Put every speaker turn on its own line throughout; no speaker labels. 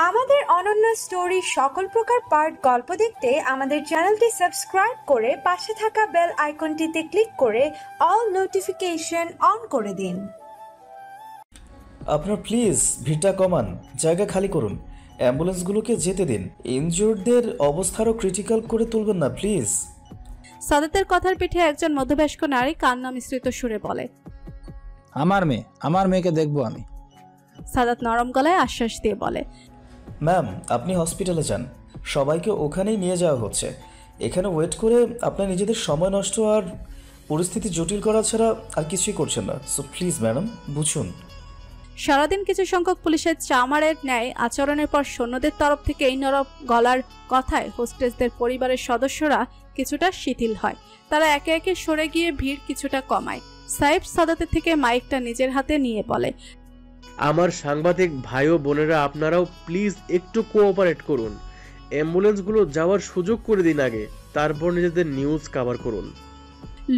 আমাদের অনন্য স্টোরি সকল প্রকার পার্ট গল্প দেখতে আমাদের চ্যানেলটি সাবস্ক্রাইব করে পাশে থাকা বেল আইকনটিতে ক্লিক করে অল নোটিফিকেশন অন করে দিন।
আপনারা প্লিজ ভিড়টা কমান, জায়গা খালি করুন, অ্যাম্বুলেন্সগুলোকে যেতে দিন, ইনজুর্ডদের অবস্থারও ক্রিটিক্যাল করে তুলবেন না প্লিজ।
সাদাতের কথার পিঠে একজন মধ্যবয়স্ক নারী কান্না মিশ্রিত সুরে বলে,
আমার মেয়েকে দেখবো আমি।
সাদাত নরম গলায় আশ্বাস দিয়ে বলে,
ম্যাম আপনি হসপিটালে যান, সবাইকে ওখানেই নিয়ে যাওয়া হচ্ছে। এখানে ওয়েট করে আপনার নিজেদের সময় নষ্ট আর পরিস্থিতি জটিল করা ছাড়া আর কিছুই করছেন না। সো প্লিজ ম্যাডাম বুঝুন।
সারাদিন কিছু সংখ্যক পুলিশের চামারের ন্যায় আচরণের পর সৈন্যদের তরফ থেকে এই নরম গলার কথায় হোস্টেসদের পরিবারের সদস্যরা কিছুটা শিথিল হয়। তারা একে একে সরে গিয়ে ভিড় কিছুটা কমায়। সাইফ সাদাতের থেকে মাইকটা নিজের হাতে নিয়ে বলে,
আমার সাংবাদিক ভাই ও বোনেরা আপনারাও প্লিজ একটু কোঅপারেট করুন। অ্যাম্বুলেন্সগুলো যাওয়ার সুযোগ করে দিন আগে, তারপর নিজেদের নিউজ কভার করুন।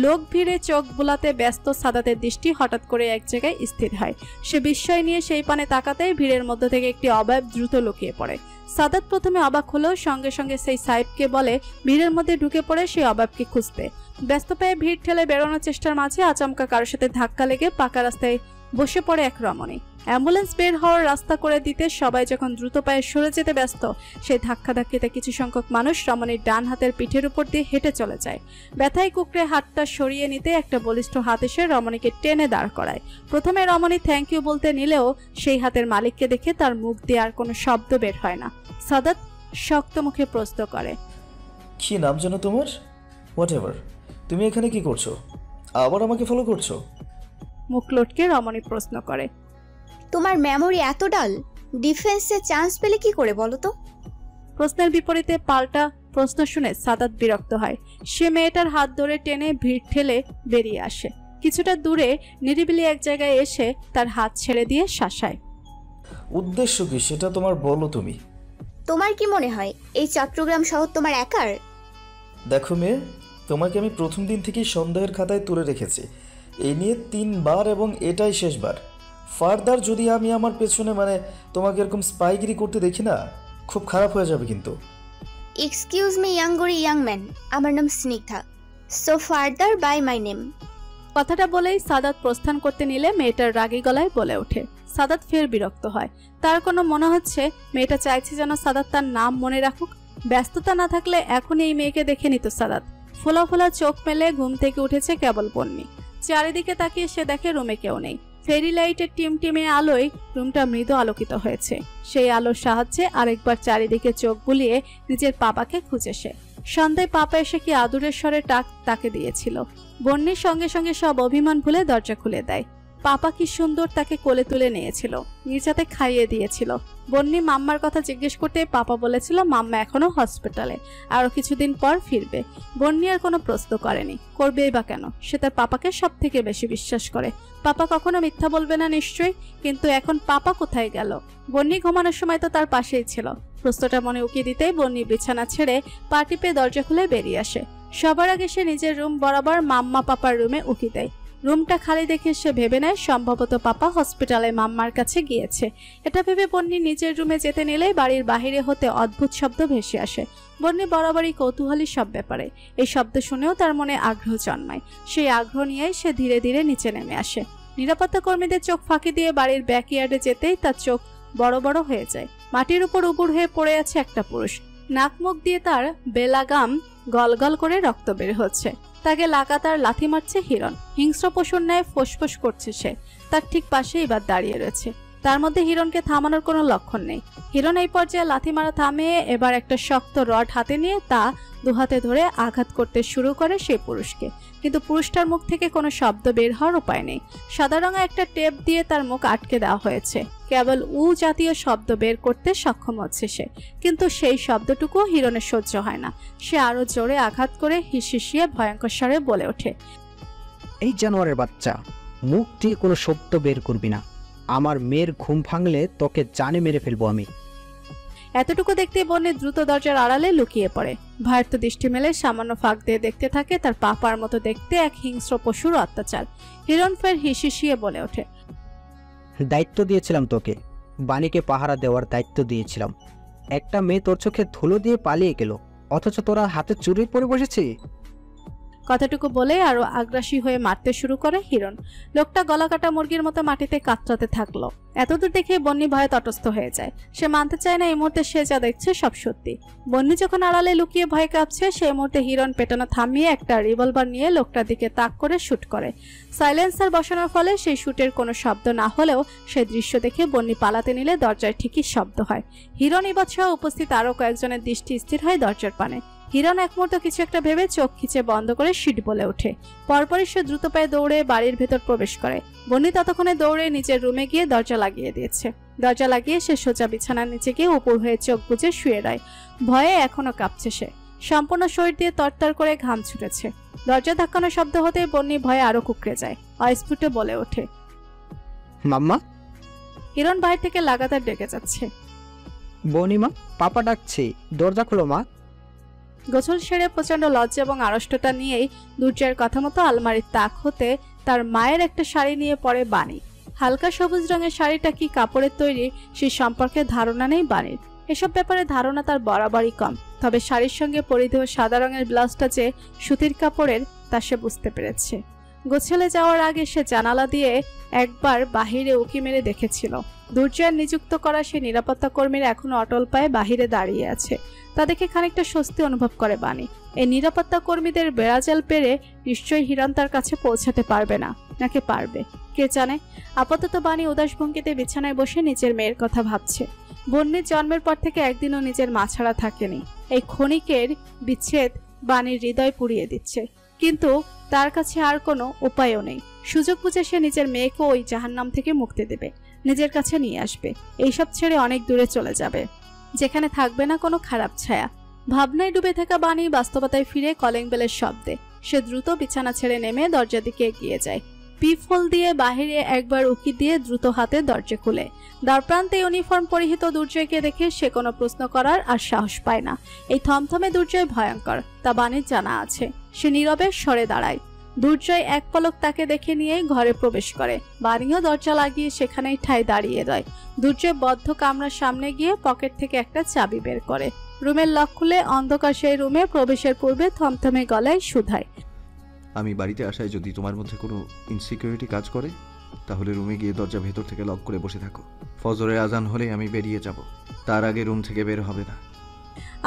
লোক ভিড়ে চোখ বুলাতে ব্যস্ত সাদাতের দৃষ্টি হঠাৎ করে এক জায়গায় স্থির হয়। সে বিস্ময় নিয়ে সেই পানে তাকাতেই ভিড়ের মধ্য থেকে একটি অবয়ব দ্রুত লুকিয়ে পড়ে। সাদাত প্রথমে অবাক হলেও সঙ্গে সঙ্গে সেই সাইফকে বলে ভিড়ের মধ্যে ঢুকে পড়ে সেই অবয়বকে খুঁজতে। ব্যস্ত পেয়ে ভিড় ঠেলে বেরোনোর চেষ্টার মাঝে আচমকা কারোর সাথে ধাক্কা লেগে পাকা রাস্তায় বসে পড়ে এক রমণী। অ্যাম্বুলেন্স বের হওয়ার রাস্তা করে দিতে সবাই যখন দ্রুত পায়ে সরে যেতে ব্যস্ত, সেই ধাক্কাধাক্কিতে কিছু সংখ্যক মানুষ রমণীর ডান হাতের পিঠের উপর দিয়ে হেঁটে চলে যায়। ব্যথায় কুকড়ে হাতটা সরিয়ে নিতে একটা বলিষ্ঠ হাত এসে রমণীকে টেনে দাঁড় করায়। প্রথমে রমণী থ্যাংক ইউ বলতে নিলেও সেই হাতের মালিককে দেখে তার মুখ দিয়ে আর কোনো শব্দ বের হয় না। সাদাত শক্ত মুখে প্রশ্ন করে,
কি নাম যেন তোমার? হোয়াট এভার, তুমি এখানে কি করছো? আবার আমাকে ফলো করছো?
মুখ লটকে রমণী প্রশ্ন করে,
তোমার মেমোরি এত ডাল, ডিফেন্সে চান্স পেলে কি করে বলো তো?
প্রশ্নের বিপরীতে পাল্টা প্রশ্ন শুনে সাদাত বিরক্ত হয়। সে মেয়েটার হাত ধরে টেনে ভিড় ঠেলে বেরিয়ে আসে। কিছুটা দূরে নিরিবিলি এক জায়গায় এসে তার হাত ছেড়ে দিয়ে শাসায়।
উদ্দেশ্য কি সেটা তোমার বলো তুমি।
তোমার কি মনে হয় এই চট্টগ্রাম শহর তোমার একার?
দেখো মেয়ে, তোমাকে আমি প্রথম দিন থেকেই সন্দেহের খাতায় তুলে রেখেছি, এই নিয়ে 3 বার, এবং এটাই শেষবার। ফার্দার যদি আমি আমার পেছনে তোমাকে এরকম স্পাইগিরি করতে দেখি না, খুব খারাপ হয়ে যাবে কিন্তু।
এক্সকিউজ মি ইয়াং ম্যান, আমার নাম Snigdha, so further by my name.
কথাটা বলেই সাদাত প্রস্থান করতে নিলে মেয়েটার রাগী গলায় বলে ওঠে। সাদাত ফের বিরক্ত হয়। তার কোনো মনে হচ্ছে মেয়েটা চাইছে যেন সাদাত তার নাম মনে রাখুক। ব্যস্ততা না থাকলে এখনই এই মেয়েকে দেখে নিত সাদাত। ফোলা ফোলা চোখ মেলে ঘুম থেকে উঠেছে কেবল বন্নি। চারিদিকে তাকিয়ে সে দেখে রুমে কেউ নেই। ফেরি লাইটের টিমটিমে আলোয় রুমটা মৃদু আলোকিত হয়েছে। সেই আলোর সাহায্যে আরেকবার চারিদিকে চোখ বুলিয়ে নিজের পাপাকে খুঁজে সে। সন্ধ্যায় পাপা এসে কি আদুরের স্বরে তাকে দিয়েছিল। বন্নির সঙ্গে সঙ্গে সব অভিমান ভুলে দরজা খুলে দেয়। পাপা কি সুন্দর তাকে কোলে তুলে নিয়েছিল, নির্যাতে খাইয়ে দিয়েছিল। বন্নি মাম্মার কথা জিজ্ঞেস করতে পাপা বলেছিল মাম্মা এখনো হসপিটালে, আরো কিছুদিন পর ফিরবে। বন্নি আর কোনো প্রশ্ন করেনি, করবেই বা কেন? সে তার পাপাকে সব থেকে বেশি বিশ্বাস করে। পাপা কখনো মিথ্যা বলবে না নিশ্চয়ই, কিন্তু এখন পাপা কোথায় গেল? বন্নি ঘুমানোর সময় তো তার পাশেই ছিল। প্রশ্নটা মনে উকিয়ে দিতেই বন্নি বিছানা ছেড়ে পা টিপে দরজা খুলে বেরিয়ে আসে। সবার আগে সে নিজের রুম বরাবর মাম্মা পাপার রুমে উকি দেয়। রুমটা খালি দেখে সে ভেবে নেয় সম্ভবত পাপা হসপিটালে মাম্মার কাছে গিয়েছে। এটা ভেবে বন্নি নিজের রুমে যেতে নিলে বাড়ির বাহিরে হতে অদ্ভুত শব্দ ভেসে আসে। বন্নি বরাবরই কৌতূহলী সব ব্যাপারে। এই শব্দ শুনেও তার মনে আগ্রহ জন্মায়। সেই আগ্রহ নিয়েই সে ধীরে ধীরে নিচে নেমে আসে। নিরাপত্তা কর্মীদের চোখ ফাঁকি দিয়ে বাড়ির ব্যাকইয়ার্ডে যেতেই তার চোখ বড় বড় হয়ে যায়। মাটির উপর উপুড় হয়ে পড়ে আছে একটা পুরুষ। নাক মুখ দিয়ে তার বেলাগাম গলগল করে রক্ত বের হচ্ছে। তাকে লাগাতার লাথি মারছে হিরণ। হিংস্র পশুর ন্যায় ফোসফোস করছে সে। তার ঠিক পাশে এবার দাঁড়িয়ে রয়েছে। তার মধ্যে হিরণকে থামানোর কোনো লক্ষণ নেই। হিরণ এই পর্যায়ে লাথি মারা থামিয়ে এবার একটা শক্ত রড হাতে নিয়ে তা দুহাতে ধরে আঘাত করতে শুরু করে সেই পুরুষকে। কিন্তু পুরুষটার মুখ থেকে কোনো শব্দ বের হওয়ার উপায় নেই। সাদা রঙা একটা টেপ দিয়ে তার মুখ আটকে দেওয়া হয়েছে। কেবল উ জাতীয় শব্দ বের করতে সক্ষম হচ্ছে সে, কিন্তু সেই শব্দটুকু হিরণের সহ্য হয় না। সে আরো জোরে আঘাত করে হিসিয়ে ভয়ঙ্কর স্বরে বলে ওঠে,
এই জানোয়ারের বাচ্চা, মুখ দিয়ে কোনো শব্দ বের করবি না। আমার মেয়ের ঘুম ভাঙলে তোকে জানে মেরে ফেলবো আমি।
এতটুকু দেখতে বন্যে দ্রুত দরজার আড়ালে লুকিয়ে পড়ে। ভয়ার্ত দৃষ্টি মেলে সামান্য ফাঁক দিয়ে দেখতে থাকে তার পাপার মতো দেখতে এক হিংস্র পশুর অত্যাচার। হিরণ ফের হিসিয়ে বলে ওঠে,
দায়িত্ব দিয়েছিলাম তোকে, বাণীকে পাহারা দেওয়ার দায়িত্ব দিয়েছিলাম। একটা মেয়ে তোর চোখে ধুলো দিয়ে পালিয়ে গেল, অথচ তোরা হাতে চুরি পরে বসেছি।
কথাটুকু বলে আরো আগ্রাসী হয়ে মারতে শুরু করে হিরণ। লোকটা গলা কাটা মুরগির মতো মাটিতে কাতরাতে থাকলো। এতদূর দেখে বন্নি ভয়ে তটস্থ হয়ে যায়। সে মানতে চায় না এই মুহূর্তে সে যা দেখছে সব সত্যি। বন্নি যখন আড়ালে লুকিয়ে ভয় কাঁপছে, সেই মুহূর্তে হিরণ পেটানো থামিয়ে একটা রিভলভার নিয়ে লোকটার দিকে তাক করে শুট করে। সাইলেন্সার বসানোর ফলে সেই শুটের কোনো শব্দ না হলেও সেই দৃশ্য দেখে বন্নি পালাতে নিলে দরজায় ঠিকই শব্দ হয়। হিরণ ইবৎসহ উপস্থিত আরো কয়েকজনের দৃষ্টি স্থির হয় দরজার পানে। হিরণ এক মুহূর্ত কিছু একটা ভেবে চোখ খিচে বন্ধ করে শিট বলে ওঠে। পরপরই সে দ্রুত পায়ে দৌড়ে বাড়ির ভেতর প্রবেশ করে। বন্নি ততক্ষণে দৌড়ে নিজের রুমে গিয়ে দরজা লাগিয়ে দিয়েছে। দরজা লাগিয়ে সে সোজা বিছানার নিচে গিয়ে উপর হয়ে চোখ বুজে শুয়ে রয়। ভয়ে এখনো কাঁপছে সে, সম্পূর্ণ শরীর দিয়ে তরতর করে ঘাম ছুটেছে। দরজা ধাক্কানোর শব্দ হতেই বন্নি ভয়ে আরো কুকড়ে যায়। অস্ফুটে বলে ওঠে,
মাম্মা।
হিরণ বাইরে থেকে লাগাতার ডেকে যাচ্ছে,
বনিমা, পাপা ডাকছে, দরজা খোলো মা।
গোসল সেরে প্রচন্ড লজ্জা এবং আড়ষ্টতা নিয়েই দুর্জয়ের কথা মতো আলমারির তাক হতে তার মায়ের একটা শাড়ি নিয়ে পড়ে বাণী। হালকা সবুজ রঙের শাড়িটা কি কাপড়ের তৈরি সে সম্পর্কে ধারণা নেই বাণীর। এসব ব্যাপারে ধারণা তার বরাবরই কম, তবে শাড়ির সঙ্গে পরিধেয় সাদা রঙের ব্লাউজটা যে সুতির কাপড়ের তা সে বুঝতে পেরেছে। গোছলে যাওয়ার আগে সে জানালা দিয়ে একবার বাহিরে উকি মেরে দেখেছিল। দুর্জয়ের নিযুক্ত করা সে নিরাপত্তা কর্মীরা এখনো অটল পায়ে বাহিরে দাঁড়িয়ে আছে। তা দেখে খানিকটা স্বস্তি অনুভব করে বাণী। এই নিরাপত্তা কর্মীদের বেড়াজাল পেরে নিশ্চয়ই হিরণ তার কাছে পৌঁছাতে পারবে না, নাকি পারবে কে জানে। আপাতত বাণী উদাস ভঙ্গিতে বিছানায় বসে নিজের মেয়ের কথা ভাবছে। বন্যের জন্মের পর থেকে একদিনও নিজের মা ছাড়া থাকেনি। এই ক্ষণিকের বিচ্ছেদ বাণীর হৃদয় পুড়িয়ে দিচ্ছে, কিন্তু তার কাছে আর কোনো উপায়ও নেই। সুযোগ বুঝে সে নিজের মেয়েকে ওই জাহান্নাম থেকে মুক্তি দেবে, নিজের কাছে নিয়ে আসবে। এইসব ছেড়ে অনেক দূরে চলে যাবে, যেখানে থাকবে না কোনো খারাপ ছায়া। ভাবনায় ডুবে থাকা বাণী বাস্তবতায় ফিরে কলিং বেলের শব্দে সে দ্রুত বিছানা ছেড়ে নেমে দরজার দিকে এগিয়ে যায়। পিফল দিয়ে বাহিরে একবার উকি দিয়ে দ্রুত হাতে দরজা খুলে দ্বারপ্রান্তে ইউনিফর্ম পরিহিত দুর্জয়কে দেখে সে কোনো প্রশ্ন করার আর সাহস পায় না। এই থমথমে দুর্জয় ভয়ঙ্কর তা বাণীর জানা আছে। সে নীরবে সরে দাঁড়ায়। দুর্জয় এক পলক তাকে দেখে নিয়েই ঘরে প্রবেশ করে। বাণীও দরজা লাগিয়ে সেখানেই ঠায় দাঁড়িয়ে রয়। দুর্জয় বদ্ধ কামরার সামনে গিয়ে পকেট থেকে একটা চাবি বের করে। রুমের লক খুলে অন্ধকার সেই রুমে প্রবেশের পূর্বে থমথমে গলায় শুধায়,
আমি বাড়িতে আসায় যদি তোমার মধ্যে কোনো ইনসিকিউরিটি কাজ করে তাহলে রুমে গিয়ে দরজা ভেতর থেকে লক করে বসে থাকো। ফজরের আজান হলে আমি বেরিয়ে যাব, তার আগে রুম থেকে বের হবে না।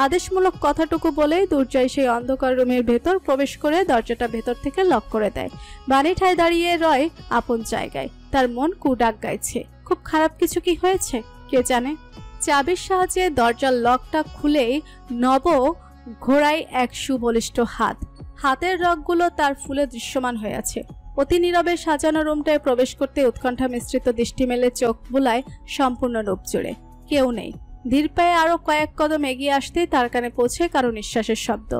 আদেশমূলক কথাটুকু বলেই দুর্জয় সেই অন্ধকার রুমের ভেতর প্রবেশ করে দরজাটা ভেতর থেকে লক করে দেয়। বাণী ঠায় দাঁড়িয়ে রয় আপন জায়গায়। তার মন কুডাক গাইছে। খুব খারাপ কিছু কি হয়েছে কে জানে। চাবির সাহায্যে দরজার লকটা খুলেই নব ঘোড়ায় এক সুবলিষ্ঠ হাত। হাতের রগগুলো তার ফুলে দৃশ্যমান হয়ে আছে। অতি নীরবে সাজানো রুমটায় প্রবেশ করতে উৎকণ্ঠা মিশ্রিত দৃষ্টি মেলে চোখ বুলায় সম্পূর্ণ রূপ জুড়ে। কেউ নেই। ধীর পায়ে আরো কয়েক কদম এগিয়ে আসতেই তার কানে পৌঁছে কারো নিঃশ্বাসের শব্দ।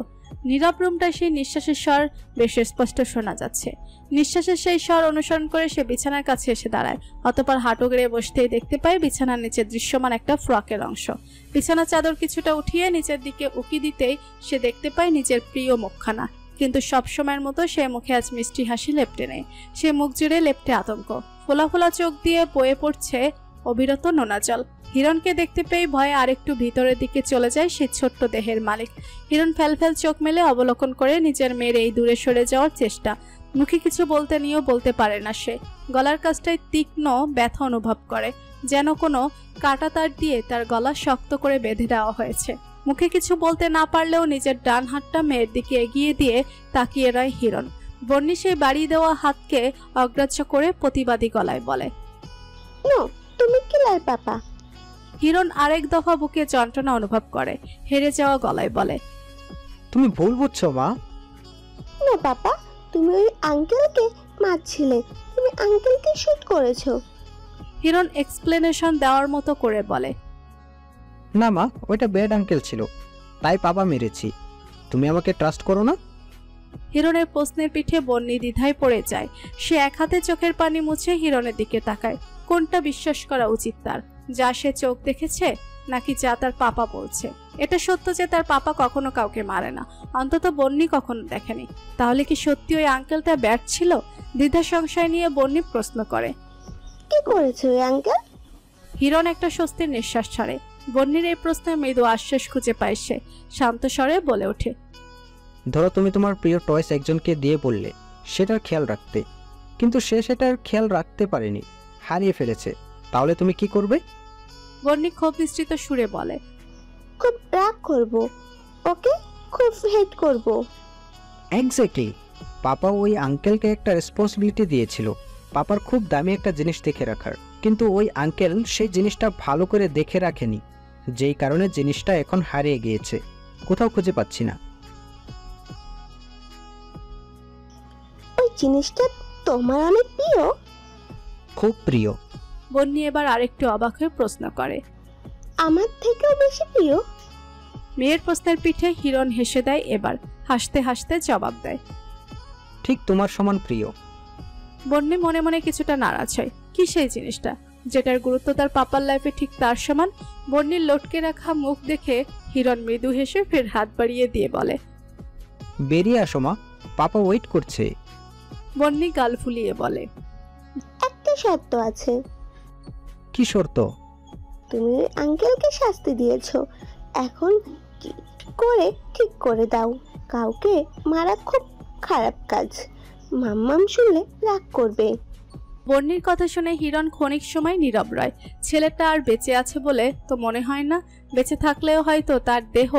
নীরব রুমটায় সেই নিঃশ্বাসের স্বর বেশ স্পষ্ট শোনা যাচ্ছে। নিঃশ্বাসের সেই স্বর অনুসরণ করে সে বিছানার কাছে এসে দাঁড়ায়। অতঃপর হাঁটু গেড়ে বসতেই দেখতে পায় বিছানার নিচে দৃশ্যমান একটা ফ্রকের অংশ। বিছানার চাদর কিছুটা উঠিয়ে নিচের দিকে উকি দিতেই সে দেখতে পায় নিজের প্রিয় মুখখানা। কিন্তু সবসময়ের মতো সে মুখে আজ মিষ্টি হাসি লেপ্টে নেই। সে মুখ জুড়ে লেপ্টে আতঙ্ক। ফোলা ফোলা চোখ দিয়ে বয়ে পড়ছে অবিরত নোনা জল। হিরণকে দেখতে পেয়ে ভয়ে আরেকটু ভিতরের দিকে চলে যায় সে ছোট্ট দেহের মালিক। হিরণ ফেলফেল চোখ মেলে অবলোকন করে নিজের মেয়ের এই দূরে সরে যাওয়ার চেষ্টা। মুখে কিছু বলতে নিয়েও বলতে পারে না সে। গলার কাছটায় তীক্ষ্ণ ব্যথা অনুভব করে, যেন কোনো কাঁটাতার দিয়ে তার গলা শক্ত করে বেঁধে দেওয়া হয়েছে। মুখে কিছু বলতে না পারলেও নিজের ডান হাতটা মেয়ের দিকে এগিয়ে দিয়ে তাকিয়ে রয় হিরণ। বন্নি সেই বাড়িয়ে দেওয়া হাতকে অগ্রাহ্য করে প্রতিবাদী গলায় বলে,
তুমি কি লাই পাপা।
হিরণ আরেক দফা বুকে যন্ত্রণা অনুভব করে হেরে যাওয়া গলায় বলে,
তুমি ভুল বুঝছো মা।
না পাপা, তুমি ওই আঙ্কেলকে মারছিলে, তুমি আঙ্কেলকে শুট করেছো।
হিরণ এক্সপ্লেনেশন দেওয়ার মতো করে বলে,
না মা, ওইটা ব্যাড আঙ্কেল ছিল, তাই পাপা মেরেছি। তুমি আমাকে ট্রাস্ট করো না?
হিরণের প্রশ্নের পিঠে বন্নি দ্বিধায় পড়ে যায়। সে এক হাতে চোখের পানি মুছে হিরণের দিকে তাকায়। কোনটা বিশ্বাস করা উচিত তার, যা সে চোখ দেখেছে নাকি যা তার পাপা বলছে? এটা সত্য যে তার পাপা কখনো কাউকে মারে না, অন্তত বন্নি কখনো দেখেনি। তাহলে কি সত্যি ওই আঙ্কেলটা ব্যাড ছিল? দ্বিধা সংশয় নিয়ে বন্নি প্রশ্ন করে,
কি করেছে ওই আঙ্কেল?
হিরণ একটা স্বস্তির নিঃশ্বাস ছাড়ে। বন্নির এই প্রশ্নে মৃদু আশ্বাস খুঁজে পায় সে। শান্ত স্বরে বলে ওঠে,
ধরো তুমি তোমার প্রিয় টয়েস একজনকে দিয়ে বললে সেটার খেয়াল রাখতে, কিন্তু সে সেটার খেয়াল রাখতে পারেনি, হারিয়ে ফেলেছে, তাহলে তুমি কি করবে?
বন্নি ক্ষোভ মিশ্রিত সুরে বলে,
খুব রাগ করব, ওকে খুব হেট করব।
এক্স্যাক্টলি। পাপা ওই আঙ্কেলকে একটা রেসপন্সিবিলিটি দিয়েছিল, পাপার খুব দামি একটা জিনিস দেখে রাখার, কিন্তু ওই আঙ্কেল সেই জিনিসটা ভালো করে দেখে রাখেনি, যেই কারণে জিনিসটা এখন হারিয়ে গিয়েছে, কোথাও খুঁজে পাচ্ছি না।
ওই জিনিসটা তোমার অনেক প্রিয়?
খুব প্রিয়।
বন্নি এবার আরেকটু অবাক হয়ে প্রশ্ন করে,
আমার থেকেও বেশি প্রিয়?
মেয়ের প্রশ্নের পিঠে হিরণ হেসে দেয়। এবার হাসতে হাসতে জবাব দেয়,
ঠিক তোমার সমান প্রিয়।
বন্নি মনে মনে কিছুটা নারাজ হয়। কি সেই জিনিসটা যেটার গুরুত্ব তার পাপার লাইফে ঠিক তার সমান? বন্নির লটকে রাখা মুখ দেখে হিরণ মৃদু হেসে ফের হাত বাড়িয়ে দিয়ে বলে,
বেরিয়ে আসো মা, পাপা ওয়েট করছে।
বন্নি গাল ফুলিয়ে বলে,
একটা শর্ত আছে।
কি শর্ত?
তুমি ওই আঙ্কেলকে শাস্তি দিয়েছো, এখন কি করে ঠিক করে দাও। কাউকে মারা খুব খারাপ কাজ, মাম্মাম শুনলে রাগ করবে।
বন্নির কথা শুনে হিরণ ক্ষণিক সময় নীরব রয়। ছেলেটা আর বেঁচে আছে বলে তো মনে হয় না। বেঁচে থাকলেও হয়তো তার দেহ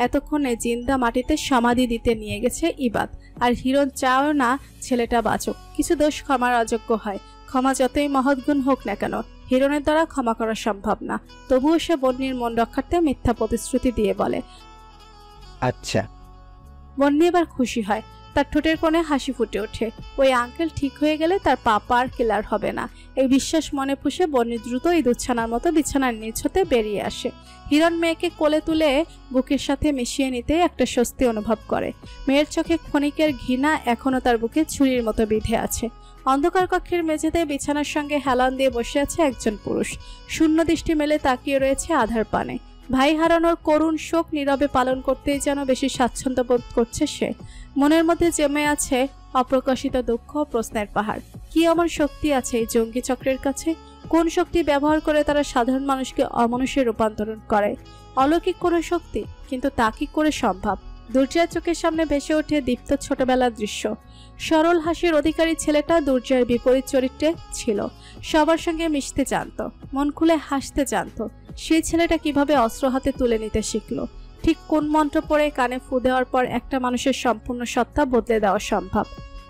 এতক্ষণে জিন্দা মাটিতে সমাধি দিতে নিয়ে গেছে ইবাদ। আর হিরণ চাও না ছেলেটা বাঁচুক। কিছু দোষ ক্ষমার অযোগ্য হয়, ক্ষমা যতই মহৎ গুণ হোক না কেন হিরণের দ্বারা ক্ষমা করা সম্ভব না। তবুও সে বন্নির মন রক্ষার্থে মিথ্যা প্রতিশ্রুতি দিয়ে বলে,
আচ্ছা।
বন্নি এবার খুশি হয়, তার ঠোঁটের কোণে হাসি ফুটে ওঠে। ওই আঙ্কেল ঠিক হয়ে গেলে তার পাপা আর কিলার হবে না। এই বিশ্বাস মনে পুষে বন্নি দ্রুত ইঁদুরছানার মতো বিছানার নিচ হতে বেরিয়ে আসে। হিরণ মেয়েকে কোলে তুলে বুকের সাথে মিশিয়ে নিতে একটা স্বস্তি অনুভব করে। মেয়ের চোখে ক্ষণিকের ঘৃণা এখনো তার বুকে ছুরির মতো বিঁধে আছে। অন্ধকার কক্ষের মেঝেতে বিছানার সঙ্গে হেলান দিয়ে বসে আছে একজন পুরুষ। শূন্য দৃষ্টি মেলে তাকিয়ে রয়েছে আধার পানে। ভাই হারানোর করুণ শোক নীরবে পালন করতেই যেন বেশি স্বাচ্ছন্দ্য বোধ করছে সে। মনের মধ্যে জমে আছে অপ্রকাশিত দুঃখ, প্রশ্নের পাহাড়। কি এমন শক্তি আছে এই জঙ্গি চক্রের কাছে? কোন শক্তি ব্যবহার করে তারা সাধারণ মানুষকে অমানুষে রূপান্তরণ করে? অলৌকিক কোনো শক্তি, কিন্তু তা কি করে সম্ভব? দুর্জয়ের চোখের সামনে ভেসে ওঠে দীপ্ত ছোটবেলার দৃশ্য। সরল হাসির অধিকারী ছেলেটা দুর্জয়ের বিপরীত চরিত্রে ছিল। সবার সঙ্গে মিশতে জানত, মন খুলে হাসতে জানত। সেই ছেলেটা কিভাবে অস্ত্র হাতে তুলে নিতে শিখলো? ঠিক কোন মন্ত্র পড়ে কানে ফু দেওয়ার পর একটা মানুষের সম্পূর্ণ সত্তা বদলে দেওয়া সম্ভব?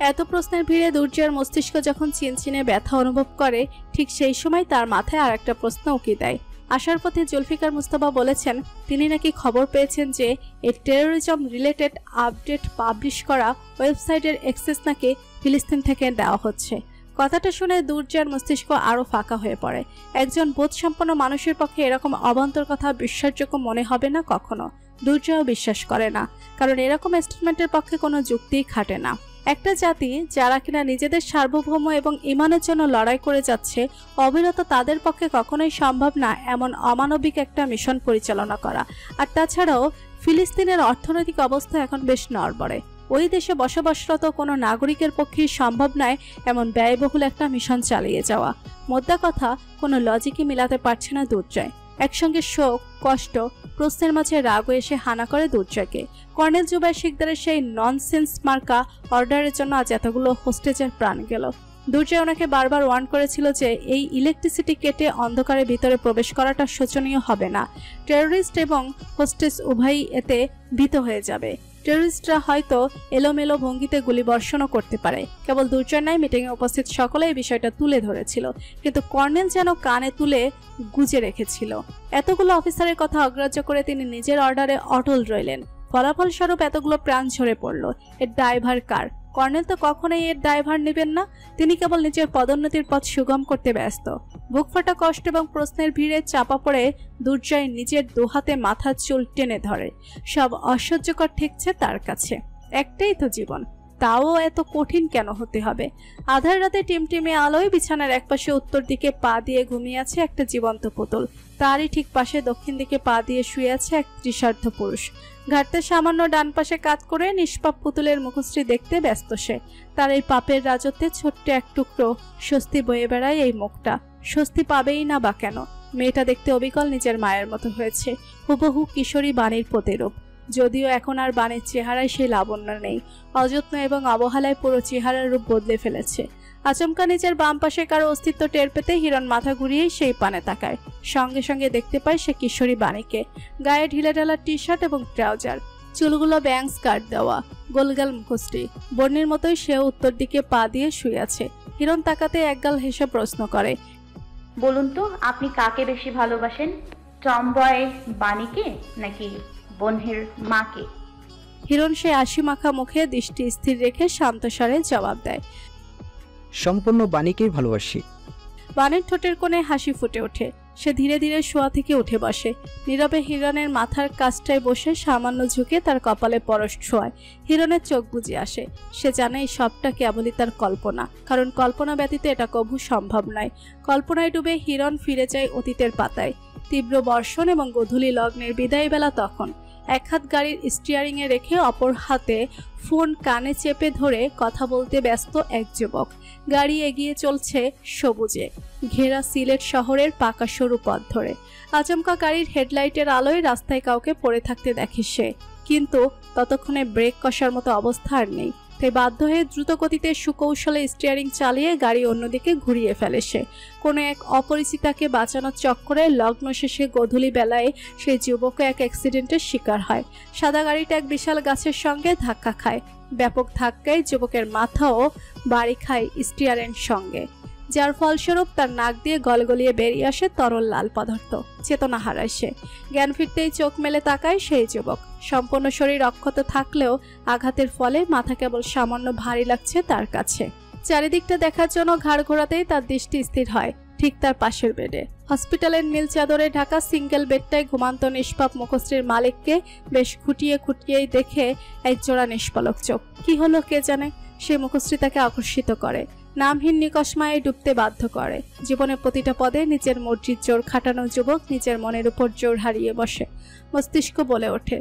এত প্রশ্নের ভিড়ে দুর্জয়ের মস্তিষ্ক যখন চিনচিনে ব্যথা অনুভব করে, ঠিক সেই সময় তার মাথায় আর একটা প্রশ্ন উকি দেয়। আসার পথে জুলফিকার মুস্তাফা বলেছেন তিনি নাকি খবর পেয়েছেন যে এই টেরোরিজম রিলেটেড আপডেট পাবলিশ করা ওয়েবসাইটের অ্যাক্সেস নাকি ফিলিস্তিন থেকে দেওয়া হচ্ছে। কথাটা শুনে দুর্জয়ের মস্তিষ্ক আরও ফাঁকা হয়ে পড়ে। একজন বোধসম্পন্ন মানুষের পক্ষে এরকম অবান্তর কথা বিশ্বাসযোগ্য মনে হবে না কখনো। দুর্জয়ও বিশ্বাস করে না, কারণ এরকম স্টেটমেন্টের পক্ষে কোনো যুক্তিই খাটে না। একটা জাতি যারা কিনা নিজেদের সার্বভৌম এবং ইমানের জন্য লড়াই করে যাচ্ছে, অবিরত তাদের পক্ষে কখনোই সম্ভব না এমন অমানবিক একটা মিশন পরিচালনা করা। আর তাছাড়াও ফিলিস্তিনের অর্থনৈতিক অবস্থা এখন বেশ নড়বড়ে। ওই দেশে বসবাসরত কোনো নাগরিকের পক্ষেই সম্ভব নয় এমন ব্যয়বহুল একটা মিশন চালিয়ে যাওয়া। মোদ্দা কথা, কোনো লজিকই মিলাতে পারছে না দুর্জয়। একসঙ্গে শোক, কষ্ট, প্রশ্নের মাঝে রাগও এসে হানা করে দুর্জয়কে। কর্নেল জুবাইর শিকদারের সেই ননসেন্স মার্কা অর্ডারের জন্য আজ এতগুলো হোস্টেজের প্রাণ গেল। দুর্জয় ওনাকে বারবার ওয়ার্ন করেছিল যে এই ইলেকট্রিসিটি কেটে অন্ধকারের ভিতরে প্রবেশ করাটা শোচনীয় হবে না। টেরোরিস্ট এবং হোস্টেজ উভয়ই এতে ভীত হয়ে যাবে। টেরোরিস্টরা হয়তো এলোমেলো ভঙ্গিতে গুলিবর্ষণও করতে পারে। কেবল দুর্জয় নয়, মিটিংয়ে উপস্থিত সকলে এই বিষয়টা তুলে ধরেছিল, কিন্তু কর্নেল যেন কানে তুলে গুজে রেখেছিল। এতগুলো অফিসারের কথা অগ্রাহ্য করে তিনি নিজের অর্ডারে অটল রইলেন। ফলাফলস্বরূপ এতগুলো প্রাণ ঝরে পড়ল। এর ড্রাইভার কার? কর্নেল তো কখনোই এর ড্রাইভার নেবেন না। তিনি কেবল নিজের পদোন্নতির পথ সুগম করতে ব্যস্ত। বুকফাটা কষ্ট এবং প্রশ্নের ভিড়ে চাপা পড়ে দুর্জয় নিজের দুহাতে মাথার চুল টেনে ধরে। সব অসহ্যকর ঠেকছে তার কাছে। একটাই তো জীবন, তাও এত কঠিন কেন হতে হবে? আধার রাতে টিমটিমে আলোয় বিছানার একপাশে উত্তর দিকে পা দিয়ে ঘুমিয়ে আছে একটা জীবন্ত পুতুল, তারই ঠিক পাশে দক্ষিণ দিকে পা দিয়ে শুয়ে আছে এক তৃষার্ধ পুরুষ। ঘাটতে সামান্য ডান পাশে কাত করে নিষ্পাপ পুতুলের মুখশ্রী দেখতে ব্যস্ত সে। তার এই পাপের রাজত্বে ছোট্ট এক টুকরো স্বস্তি বয়ে বেড়ায় এই মুখটা। স্বস্তি পাবেই না বা কেন? মেয়েটা দেখতে অবিকল নিজের মায়ের মতো হয়েছে, হুবহু কিশোরী বাণীর প্রতিরূপ। যদিও এখন আর বাণীর চেহারায় সেই লাবণ্য নেই, অযত্ন এবং অবহেলায় পুরো চেহারার রূপ বদলে ফেলেছে। আচমকা নিজের বাম পাশে কারো অস্তিত্ব টের পেতে হিরণ মাথা ঘুরিয়েই সেই পানে তাকায়। সঙ্গে সঙ্গে দেখতে পায় সে কিশোরী বাণীকে। গায়ে ঢিলেঢালা টি শার্ট এবং ট্রাউজার, চুলগুলো ব্যাংস কাট দেওয়া, গোলগাল মুখশ্রী। বন্যের মতোই সেও উত্তর দিকে পা দিয়ে শুয়ে আছে। হিরণ তাকাতে একগাল হেসে প্রশ্ন করে,
বলুন তো আপনি কাকে বেশি ভালোবাসেন, টমবয় বাণীকে নাকি বন্যের মাকে?
হিরণ সে হাসি মাখা মুখে দৃষ্টি স্থির রেখে শান্ত স্বরে জবাব দেয়,
সম্পূর্ণ বাণীকেই ভালোবাসি।
বাণীর ঠোঁটের কোণে হাসি ফুটে ওঠে। সে ধীরে ধীরে শোয়া থেকে উঠে বসে। নীরবে হিরণের মাথার কাছটায় বসে সামান্য ঝুঁকে তার কপালে পরশ ছোঁয়ায়। হিরণের চোখ বুজে আসে। সে জানে এই সবটা কেবলই তার কল্পনা, কারণ কল্পনা ব্যতীত এটা কভু সম্ভব নয়। কল্পনায় ডুবে হিরণ ফিরে যায় অতীতের পাতায়। তীব্র বর্ষণ এবং গোধূলি লগ্নের বিদায় বেলা তখন। এক হাত গাড়ির স্টিয়ারিংয়ে রেখে অপর হাতে ফোন কানে চেপে ধরে কথা বলতে ব্যস্ত এক যুবক। গাড়ি এগিয়ে চলছে সবুজে ঘেরা সিলেট শহরের পাকা সরু পথ ধরে। আচমকা গাড়ির হেডলাইটের আলোয় রাস্তায় কাউকে পড়ে থাকতে দেখে সে, কিন্তু ততক্ষণে ব্রেক কষার মতো অবস্থা আর নেই। তাই বাধ্য হয়ে দ্রুত গতিতে সুকৌশলে স্টিয়ারিং চালিয়ে গাড়ি অন্যদিকে ঘুরিয়ে ফেলে সে। কোনো এক অপরিচিতাকে বাঁচানোর চক্করে লগ্ন শেষে গোধূলি বেলায় সেই যুবকও এক অ্যাক্সিডেন্টের শিকার হয়। সাদা গাড়িটা এক বিশাল গাছের সঙ্গে ধাক্কা খায়। ব্যাপক ধাক্কায় যুবকের মাথাও বাড়ি খায় স্টিয়ারিংয়ের সঙ্গে, যার ফলস্বরূপ তার নাক দিয়ে গলগলিয়ে বেরিয়ে আসে তরল লাল পদার্থ। চেতনা হারায় সে। জ্ঞান ফিরতেই চোখ মেলে তাকায় সেই যুবক। সম্পূর্ণ শরীর অক্ষত থাকলেও আঘাতের ফলে মাথা কেবল সামান্য ভারী লাগছে তার কাছে। চারিদিকটা দেখার জন্য ঘাড় ঘোরাতেই তার দৃষ্টি স্থির হয় ঠিক তার পাশের বেডে। হসপিটালের নীল চাদরে ঢাকা সিঙ্গেল বেডটায় ঘুমান্ত নিষ্পাপ মুখশ্রীর মালিককে বেশ খুঁটিয়ে খুঁটিয়েই দেখে একজোড়া নিষ্পলক চোখ। কি হলো কে জানে, সে মুখশ্রী তাকে আকর্ষিত করে, নামহীন নিকশমায় ডুবতে বাধ্য করে। জীবনের প্রতিটা পদে নিজের মর্জির জোর খাটানো যুবক নিজের মনের উপর জোর হারিয়ে বসে। মস্তিষ্ক বলে ওঠে,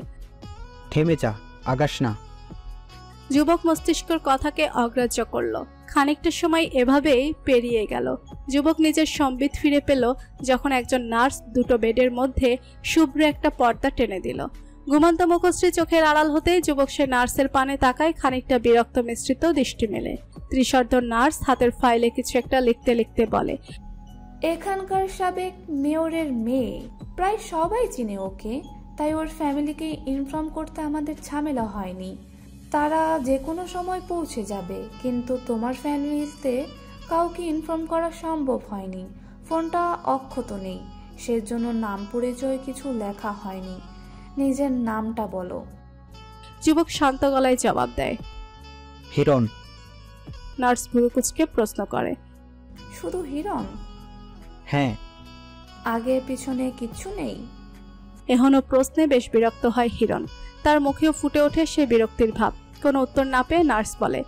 থেমে যা, আগাস না।
যুবক মস্তিষ্কর কথাকে অগ্রাহ্য করল। খানিকটা সময় এভাবেই পেরিয়ে গেল। যুবক নিজের সম্বিত ফিরে পেল যখন একজন নার্স দুটো বেডের মধ্যে শুভ্র একটা পর্দা টেনে দিল। ঘুমন্ত মুখশ্রী চোখের আড়াল হতেই যুবক সে নার্সের পানে তাকায়, খানিকটা বিরক্ত মিশ্রিত দৃষ্টি মেলে। ত্রিশর্ধ নার্স হাতের ফাইলে কিছু একটা লিখতে লিখতে বলে,
এখানকার সাবেক মেয়রের মেয়ে, প্রায় সবাই চিনে ওকে, তাই ওর ফ্যামিলিকে ইনফর্ম করতে আমাদের ঝামেলা হয়নি। তারা যে কোনো সময় পৌঁছে যাবে, কিন্তু তোমার ফ্যামিলিতে কাউকে ইনফর্ম করা সম্ভব হয়নি। ফোনটা অক্ষত নেই, সেজন্য নাম পরিচয় কিছু লেখা হয়নি। নিজের নামটা বলো।
যুবক শান্ত গলায় জবাব দেয়,
হিরণ।
নার্স ভুরুকুচকে প্রশ্ন করে,
শুধু হিরণ?
হ্যাঁ।
আগে পিছনে কিচ্ছু নেই?
এখনো প্রশ্নে বেশ বিরক্ত হয় হিরণ। তার মুখেও ফুটে ওঠে সে বিরক্তির ভাব। কোনো উত্তর না পেয়ে নার্স বলে,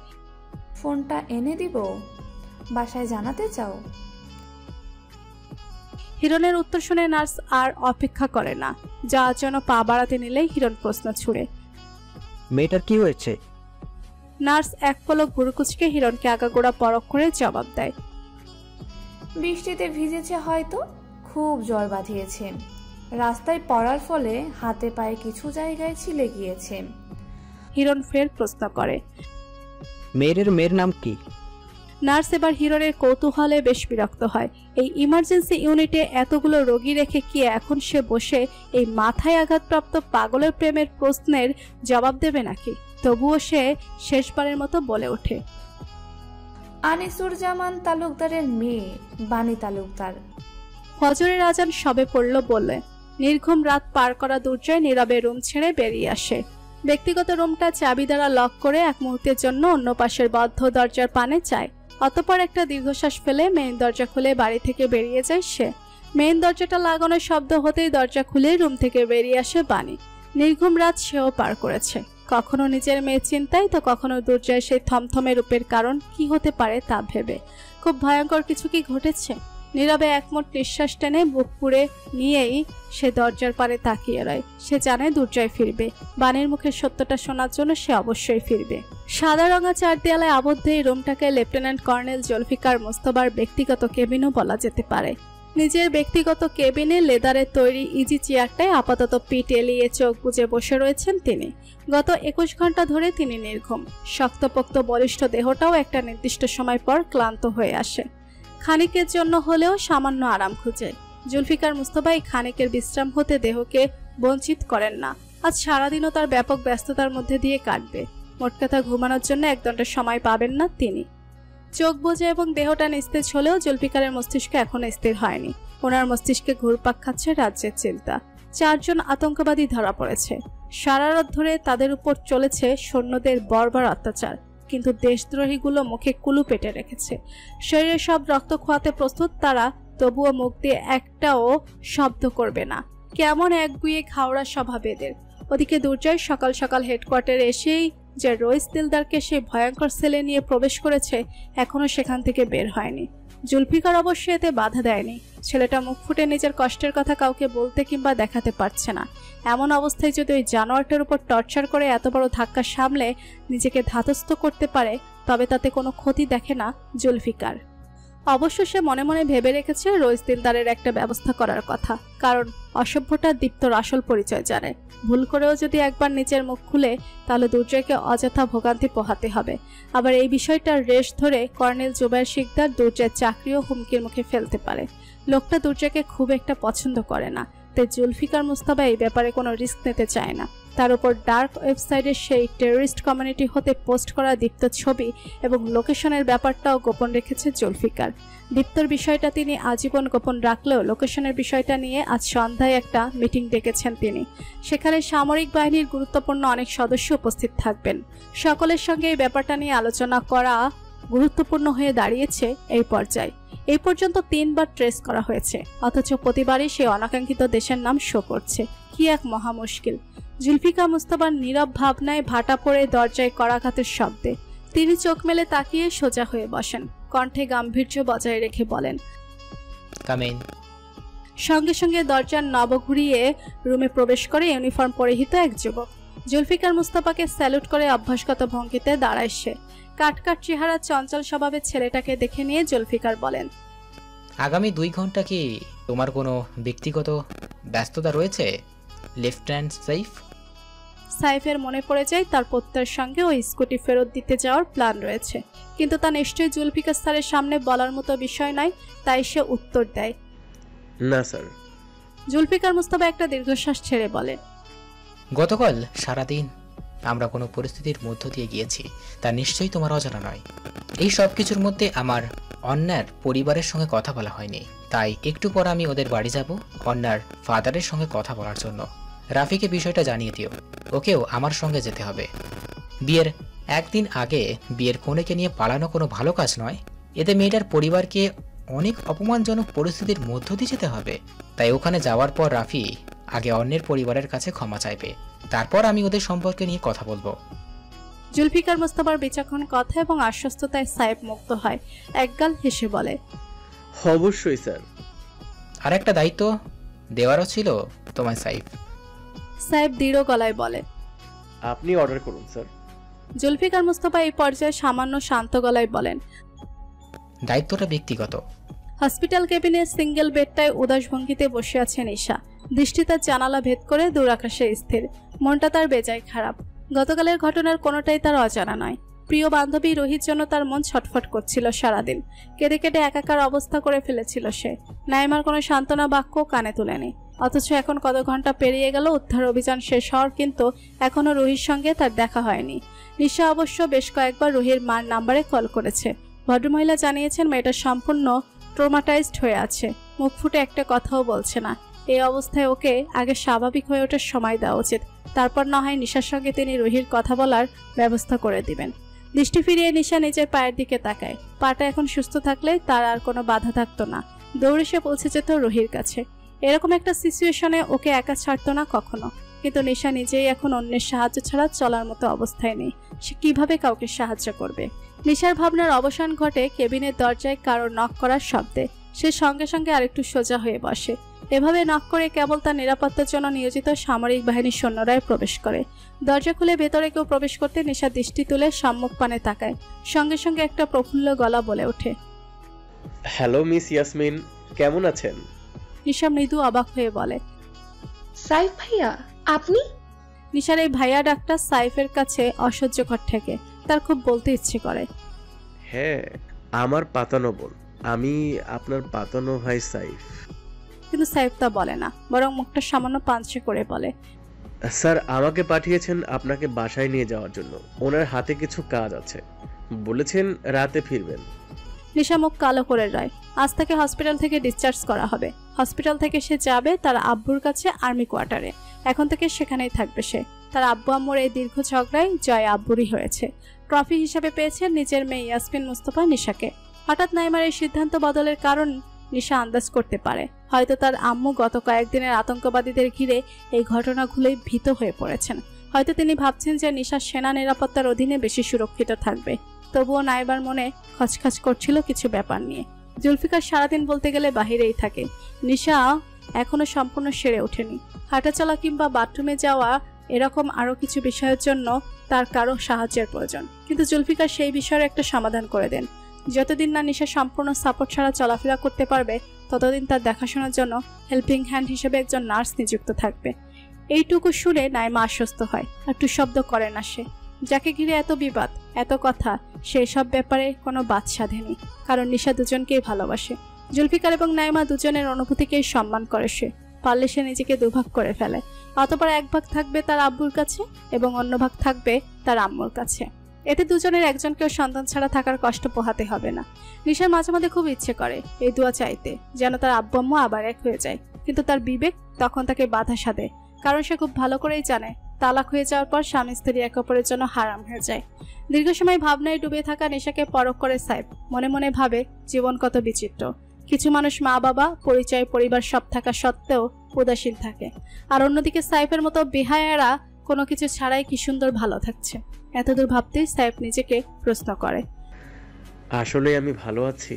ফোনটা এনে দিব, বাসায় জানাতে চাও?
হিরণের উত্তর শুনে নার্স আর অপেক্ষা করে না, যাওয়ার জন্য পা বাড়াতে নিলেই হিরণ প্রশ্ন ছুড়ে,
মেয়েটার কি হয়েছে?
নার্স এক পলক ভুরুকুচকে হিরণকে আগাগোড়া পরখ করে জবাব দেয়,
বৃষ্টিতে ভিজেছে হয়তো, খুব জ্বর বাঁধিয়েছে। রাস্তায় পড়ার ফলে হাতে পায়ে কিছু জায়গায় ছিলে গিয়েছে।
হিরণ ফের প্রশ্ন করে,
মেয়ের নাম কি?
নার্স এবার হিরণের কৌতূহলে বেশ বিরক্ত হয়। এই ইমার্জেন্সি ইউনিটে এতগুলো রোগী রেখে কি এখন সে বসে এই মাথায় আঘাতপ্রাপ্ত পাগলের প্রেমের প্রশ্নের জবাব দেবে নাকি? তবুও সে শেষবারের মতো বলে ওঠে,
আনিসুর জামান তালুকদারের মেয়ে বাণী তালুকদার।
ফজরের আজান সবে পড়ল বলে নির্ঘুম রাত পার করা দুর্জয় নীরবে রুম ছেড়ে বেরিয়ে আসে। ব্যক্তিগত রুমটা চাবি দ্বারা লক করে এক মুহূর্তের জন্য অন্য পাশের বদ্ধ দরজার পানে চায়। অতঃপর একটা দীর্ঘশ্বাস ফেলে মেইন দরজা খুলে বাড়ি থেকে বেরিয়ে যায় সে। মেইন দরজাটা লাগানোর শব্দ হতেই দরজা খুলে রুম থেকে বেরিয়ে আসে বাণী। নির্ঘুম রাত সেও পার করেছে, কখনো নিজের মেয়ের চিন্তায় তো কখনো দুর্জয়ের সেই থমথমে রূপের কারণ কি হতে পারে তা ভেবে। খুব ভয়ঙ্কর কিছু কি ঘটেছে? নীরবে একমুট নিঃশ্বাস টেনে বুক পুড়ে নিয়েই সে দরজার পারে তাকিয়ে রয়। সে জানে দুর্জয় ফিরবে, বাণীর মুখের সত্যটা শোনার জন্য সে অবশ্যই ফিরবে। সাদা রঙা চার দেয়ালে আবদ্ধ এই রুমটাকে লেফটেন্যান্ট কর্নেল জুলফিকার মুস্তাবার ব্যক্তিগত কেবিনও বলা যেতে পারে। নিজের ব্যক্তিগত কেবিনে লেদারের তৈরি ইজি চেয়ারটায় আপাতত পিঠ এলিয়ে চোখ বুজে বসে রয়েছেন তিনি। গত 21 ঘন্টা ধরে তিনি নির্ঘুম। শক্তপোক্ত বলিষ্ঠ দেহটাও একটা নির্দিষ্ট সময় পর ক্লান্ত হয়ে আসে। খানিকের জন্য হলেও সামান্য আরাম খুঁজে। জুলফিকার মুস্তাবা এই খানিকের বিশ্রাম হতে দেহকে বঞ্চিত করেন না। আজ সারাদিনও তার ব্যাপক ব্যস্ততার মধ্যে দিয়ে কাটবে। মোট কথা ঘুমানোর জন্য এক ঘন্টা সময় পাবেন না তিনি। চোখ বোঝা এবং দেহটা নিস্তেজ হলেও জুলফিকারের মস্তিষ্ক এখনো স্থির হয়নি। ওনার মস্তিষ্কে ঘুরপাক খাচ্ছে রাজ্যের চিন্তা। 4 জন আতঙ্কবাদী ধরা পড়েছে। সারা রাত ধরে তাদের উপর চলেছে সৈন্যদের বর্বর অত্যাচার, কিন্তু দেশদ্রোহীগুলো মুখে কুলু পেটে রেখেছে। শরীরে সব রক্ত খোয়াতে প্রস্তুত তারা, তবুও মুখ দিয়ে একটাও শব্দ করবে না। কেমন একগুঁয়ে খাওড়া স্বভাব এদের। ওদিকে দুর্জয় সকাল সকাল হেডকোয়ার্টারে এসেই যে রইস দিলদারকে সেই ভয়ঙ্কর সেলে নিয়ে প্রবেশ করেছে, এখনো সেখান থেকে বের হয়নি। জুলফিকার অবশ্য এতে বাধা দেয়নি। ছেলেটা মুখ ফুটে নিজের কষ্টের কথা কাউকে বলতে কিংবা দেখাতে পারছে না। এমন অবস্থায় যদি ওই জানোয়ারটার উপর টর্চার করে এত বড় ধাক্কা সামলে নিজেকে ধাতস্থ করতে পারে, তবে তাতে কোনো ক্ষতি দেখে না জুলফিকার। অবশ্য সে মনে মনে ভেবে রেখেছে রইস দিলদারের একটা ব্যবস্থা করার কথা, কারণ অসভ্যটা দীপ্তর আসল পরিচয় জানে। ভুল করেও যদি একবার নিজের মুখ খুলে, তাহলে দুর্জয়কে অযথা ভোগান্তি পোহাতে হবে। আবার এই বিষয়টার রেশ ধরে কর্নেল জুবায়ের শিকদার দুর্জয়ের চাকরিও হুমকির মুখে ফেলতে পারে। লোকটা দুর্জয়কে খুব একটা পছন্দ করে না, তাই জুলফিকার মুস্তাবা এই ব্যাপারে কোনো রিস্ক নিতে চায় না। তার উপর ডার্ক ওয়েবসাইটের সেই টেররিস্ট কমিউনিটি হতে পোস্ট করা দীপ্তর ছবি এবং লোকেশনের ব্যাপারটাও গোপন রেখেছে জুলফিকার। দীপ্তর বিষয়টা তিনি আজীবন গোপন রাখলেও লোকেশনের বিষয়টা নিয়ে আজ সন্ধ্যায় একটা মিটিং ডেকেছেন তিনি। সেখানে সামরিক বাহিনীর গুরুত্বপূর্ণ অনেক সদস্য উপস্থিত থাকবেন। সকলের সঙ্গে এই ব্যাপারটা নিয়ে আলোচনা করা গুরুত্বপূর্ণ হয়ে দাঁড়িয়েছে এই পর্যায়ে। এই পর্যন্ত 3 বার ট্রেস করা হয়েছে, অথচ প্রতিবারই সেই অনাকাঙ্ক্ষিত দেশের নাম শো করছে। কি এক মহা মুশকিল। জুলফিকার মুস্তাবার নীরব ভাবনায় ভাটা পড়ে দরজায় করাঘাতের শব্দে। তিনি চোখ মেলে তাকিয়ে সোজা হয়ে বসেন, কণ্ঠে গাম্ভীর্য বজায় রেখে বলেন,
কাম ইন।
সঙ্গে সঙ্গে দরজার নব ঘুরিয়ে রুমে প্রবেশ করে ইউনিফর্ম পরিহিত এক যুবক। জুলফিকার মুস্তাফাকে স্যালুট করে অভ্যাসগত ভঙ্গিতে দাঁড়ায় সে। কাটকাট চেহারা চঞ্চল স্বভাবের ছেলেটাকে দেখে নিয়ে জুলফিকার বলেন,
আগামী 2 ঘন্টা কি তোমার কোনো ব্যক্তিগত ব্যস্ততা রয়েছে লেফটেন্যান্ট সাইফ?
সাইফের মনে পড়ে যায় তার পুত্রের সঙ্গে ওই স্কুটি ফেরত দিতে যাওয়ার প্ল্যান রয়েছে, কিন্তু তা নিশ্চয়ই জুলফিকার স্যারের সামনে বলার মতো বিষয় নয়, তাই সে উত্তর দেয়,
না স্যার।
জুলফিকার মুস্তাফা একটা দীর্ঘশ্বাস ছেড়ে বলে,
গতকাল সারাদিন আমরা কোনো পরিস্থিতির মধ্য দিয়ে গিয়েছি, তা নিশ্চয়ই তোমার অজানা নয়। এই সব কিছুর মধ্যে আমার অন্যার পরিবারের সঙ্গে কথা বলা হয়নি, তাই একটু পর আমি ওদের বাড়ি যাব অন্যার ফাদারের সঙ্গে কথা বলার জন্য। রাফিকে বিষয়টা জানিয়ে দিও, ওকেও আমার সঙ্গে যেতে হবে। বিয়ের 1 দিন আগে বিয়ের কনেকে নিয়ে পালানো কোনো ভালো কাজ নয়। এতে মেয়েটার পরিবারকে অনেক অপমানজনক পরিস্থিতির মধ্য দিয়ে যেতে হবে। তাই ওখানে যাওয়ার পর রাফি আগে অন্যের পরিবারের কাছে ক্ষমা চাইবে, তারপর আমি ওদের সম্পর্কে নিয়ে কথা বলবো।
জুলফিকার মুস্তাফার বিচক্ষণ কথা এবং আশ্বস্ততায় সাহেব মুক্ত হয়। একগাল হেসে বলে,
অবশ্যই স্যার।
আর একটা দায়িত্ব দেওয়ারও ছিল তোমায় সাইফ।
সাহেব দৃঢ় গলায় বলে,
আপনি অর্ডার করুন স্যার।
জুলফিকার মুস্তাফা এই পর্যায়ে সামান্য শান্ত গলায় বলেন,
দায়িত্বটা ব্যক্তিগত।
হসপিটাল কেবিনে সিঙ্গেল বেডটায় উদাস ভঙ্গিতে বসে আছে নিশা। দৃষ্টি তার জানালা ভেদ করে দূর আকাশে স্থির। মনটা তার বেজায় খারাপ। গতকালের ঘটনার কোনোটাই তার অজানা নয়। প্রিয় বান্ধবী রোহিত জন্য তার মন ছটফট করছিল সারাদিন। কেঁদে কেটে একাকার অবস্থা করে ফেলেছিল সে। নাইমার কোনো সান্ত্বনা বাক্য কানে তুলেনি। অথচ এখন কত ঘন্টা পেরিয়ে গেল উদ্ধার অভিযান শেষ হওয়ার, কিন্তু এখনও রোহির সঙ্গে তার দেখা হয়নি। নিশা অবশ্য বেশ কয়েকবার রোহির মার নাম্বারে কল করেছে। ভদ্রমহিলা জানিয়েছেন মেয়েটা সম্পূর্ণ ট্রমাটাইজড হয়ে আছে, মুখ ফুটে একটা কথাও বলছে না। এই অবস্থায় ওকে আগে স্বাভাবিক হয়ে ওঠার সময় দেওয়া উচিত, তারপর না হয় নিশার সঙ্গে তিনি রোহির কথা বলার ব্যবস্থা করে দিবেন। দৃষ্টি ফিরিয়ে নিশা নিজের পায়ের দিকে তাকায়। পাটা এখন সুস্থ থাকলে তার আর কোনো বাধা থাকতো না। দৌড়ে সে পৌঁছে যেত রোহির কাছে। এরকম একটা সিচুয়েশনে ওকে একা ছাড়তো না কখনো। কিন্তু নিশা নিজেই এখন অন্যের সাহায্য ছাড়া চলার মতো অবস্থায় নেই। সে কিভাবে কাউকে সাহায্য করবে? নিশার ভাবনার অবসান ঘটে কেবিনের দরজায় কারো নক করার শব্দে। সে সঙ্গে সঙ্গে আরেকটু সোজা হয়ে বসে। এভাবে নক করে কেবল তার নিরাপত্তার জন্য নিয়োজিত সামরিক বাহিনীর সৈন্যরাই প্রবেশ করে। দরজা খুলে ভেতরে কেউ প্রবেশ করতে নিশা দৃষ্টি তুলে সম্মুখ পানে তাকায়। সঙ্গে সঙ্গে একটা প্রফুল্ল গলা বলে ওঠে,
হ্যালো মিস ইয়াসমিন, কেমন আছেন?
নিশা মৃদু অবাক হয়ে বলে,
সাইফ ভাইয়া আপনি?
নিশার এই ভাইয়া ডাকটা সাইফের কাছে অসহ্যকর ঠেকে। তার খুব বলতে ইচ্ছে করে,
হ্যাঁ আমার পাতানো বোন, আমি আপনার পাতানো ভাই সাইফ।
কিন্তু সাইফ তা বলে না, বরং মুখটা সামান্য পাঞ্চে করে বলে,
স্যার আমাকে পাঠিয়েছেন আপনাকে বাসায় নিয়ে যাওয়ার জন্য। ওনার হাতে কিছু কাজ আছে, বলেছেন রাতে ফিরবেন।
নিশা মুখ কালো করে রয়। আজ তাকে হসপিটাল থেকে ডিসচার্জ করা হবে। হসপিটাল থেকে সে যাবে তার আব্বুর কাছে আর্মি কোয়ার্টারে। এখন থেকে সেখানেই থাকবে সে। তার আব্বু আম্মুর এই দীর্ঘ ঝগড়ায় জয় আব্বুরই হয়েছে। ট্রফি হিসাবে পেয়েছে নিজের মেয়ে ইয়াসমিন মুস্তফা নিশাকে। হঠাৎ নাইমার এই সিদ্ধান্ত বদলের কারণ নিশা আন্দাজ করতে পারে। হয়তো তার আম্মু গত কয়েকদিনের আতঙ্কবাদীদের ঘিরে এই ঘটনাগুলোই ভীত হয়ে পড়েছেন। হয়তো তিনি ভাবছেন যে নিশা সেনা নিরাপত্তার অধীনে বেশি সুরক্ষিত থাকবে। তবুও নাইবার মনে খচখচ করছিল কিছু ব্যাপার নিয়ে। জুলফিকার সারাদিন বলতে গেলে বাহিরেই থাকে। নিশা এখনো সম্পূর্ণ সেরে ওঠেনি। হাঁটাচলা কিংবা বাথরুমে যাওয়া এরকম আরো কিছু বিষয়ের জন্য তার কারো সাহায্যের প্রয়োজন। কিন্তু জুলফিকার সেই বিষয়ের একটা সমাধান করে দেন। যতদিন না নিশা সম্পূর্ণ সাপোর্ট ছাড়া চলাফেরা করতে পারবে, ততদিন তার দেখাশোনার জন্য হেল্পিং হ্যান্ড হিসেবে একজন নার্স নিযুক্ত থাকবে। এইটুকু শুনে নাইমা আশ্বস্ত হয়। একটু শব্দ করে না সে। যাকে ঘিরে এত বিবাদ, এত কথা, সেই সব ব্যাপারে কোনো বাদ সাধেনি। কারণ নিশা দুজনকেই ভালোবাসে। জুলফিকার এবং নাইমা দুজনের অনুভূতিকেই সম্মান করে সে। পারলে সে নিজেকে দুভাগ করে ফেলে। অতঃপর এক ভাগ থাকবে তার আব্বুর কাছে এবং অন্য ভাগ থাকবে তার আম্মুর কাছে। এতে দুজনের একজনকেও সন্তান ছাড়া থাকার কষ্ট পোহাতে হবে না। নিশার মাঝে মাঝে খুব ইচ্ছে করে এই দোয়া চাইতে, যেন তার আব্বু আম্মু আবার এক হয়ে যায়। কিন্তু তার বিবেক তখন তাকে বাধা সাধে। কারণ সে খুব ভালো করেই জানে তালাক হয়ে যাওয়ার পর স্বামী স্ত্রী একে অপরের জন্য হারাম হয়ে যায়। দীর্ঘ সময় ভাবনায় ডুবে থাকা নিশাকে পরখ করে সাইফ মনে মনে ভাবে জীবন কত বিচিত্র। কিছু মানুষ মা বাবা, পরিচয়, পরিবার সব থাকা সত্ত্বেও উদাসীন থাকে। আর অন্যদিকে সাইফের মতো বেহায়ারা কোনো কিছু ছাড়াই কি সুন্দর ভালো থাকছে। এতদূর ভাবতেই সাইফ নিজেকে প্রশ্ন করে,
আসলে আমি ভালো আছি?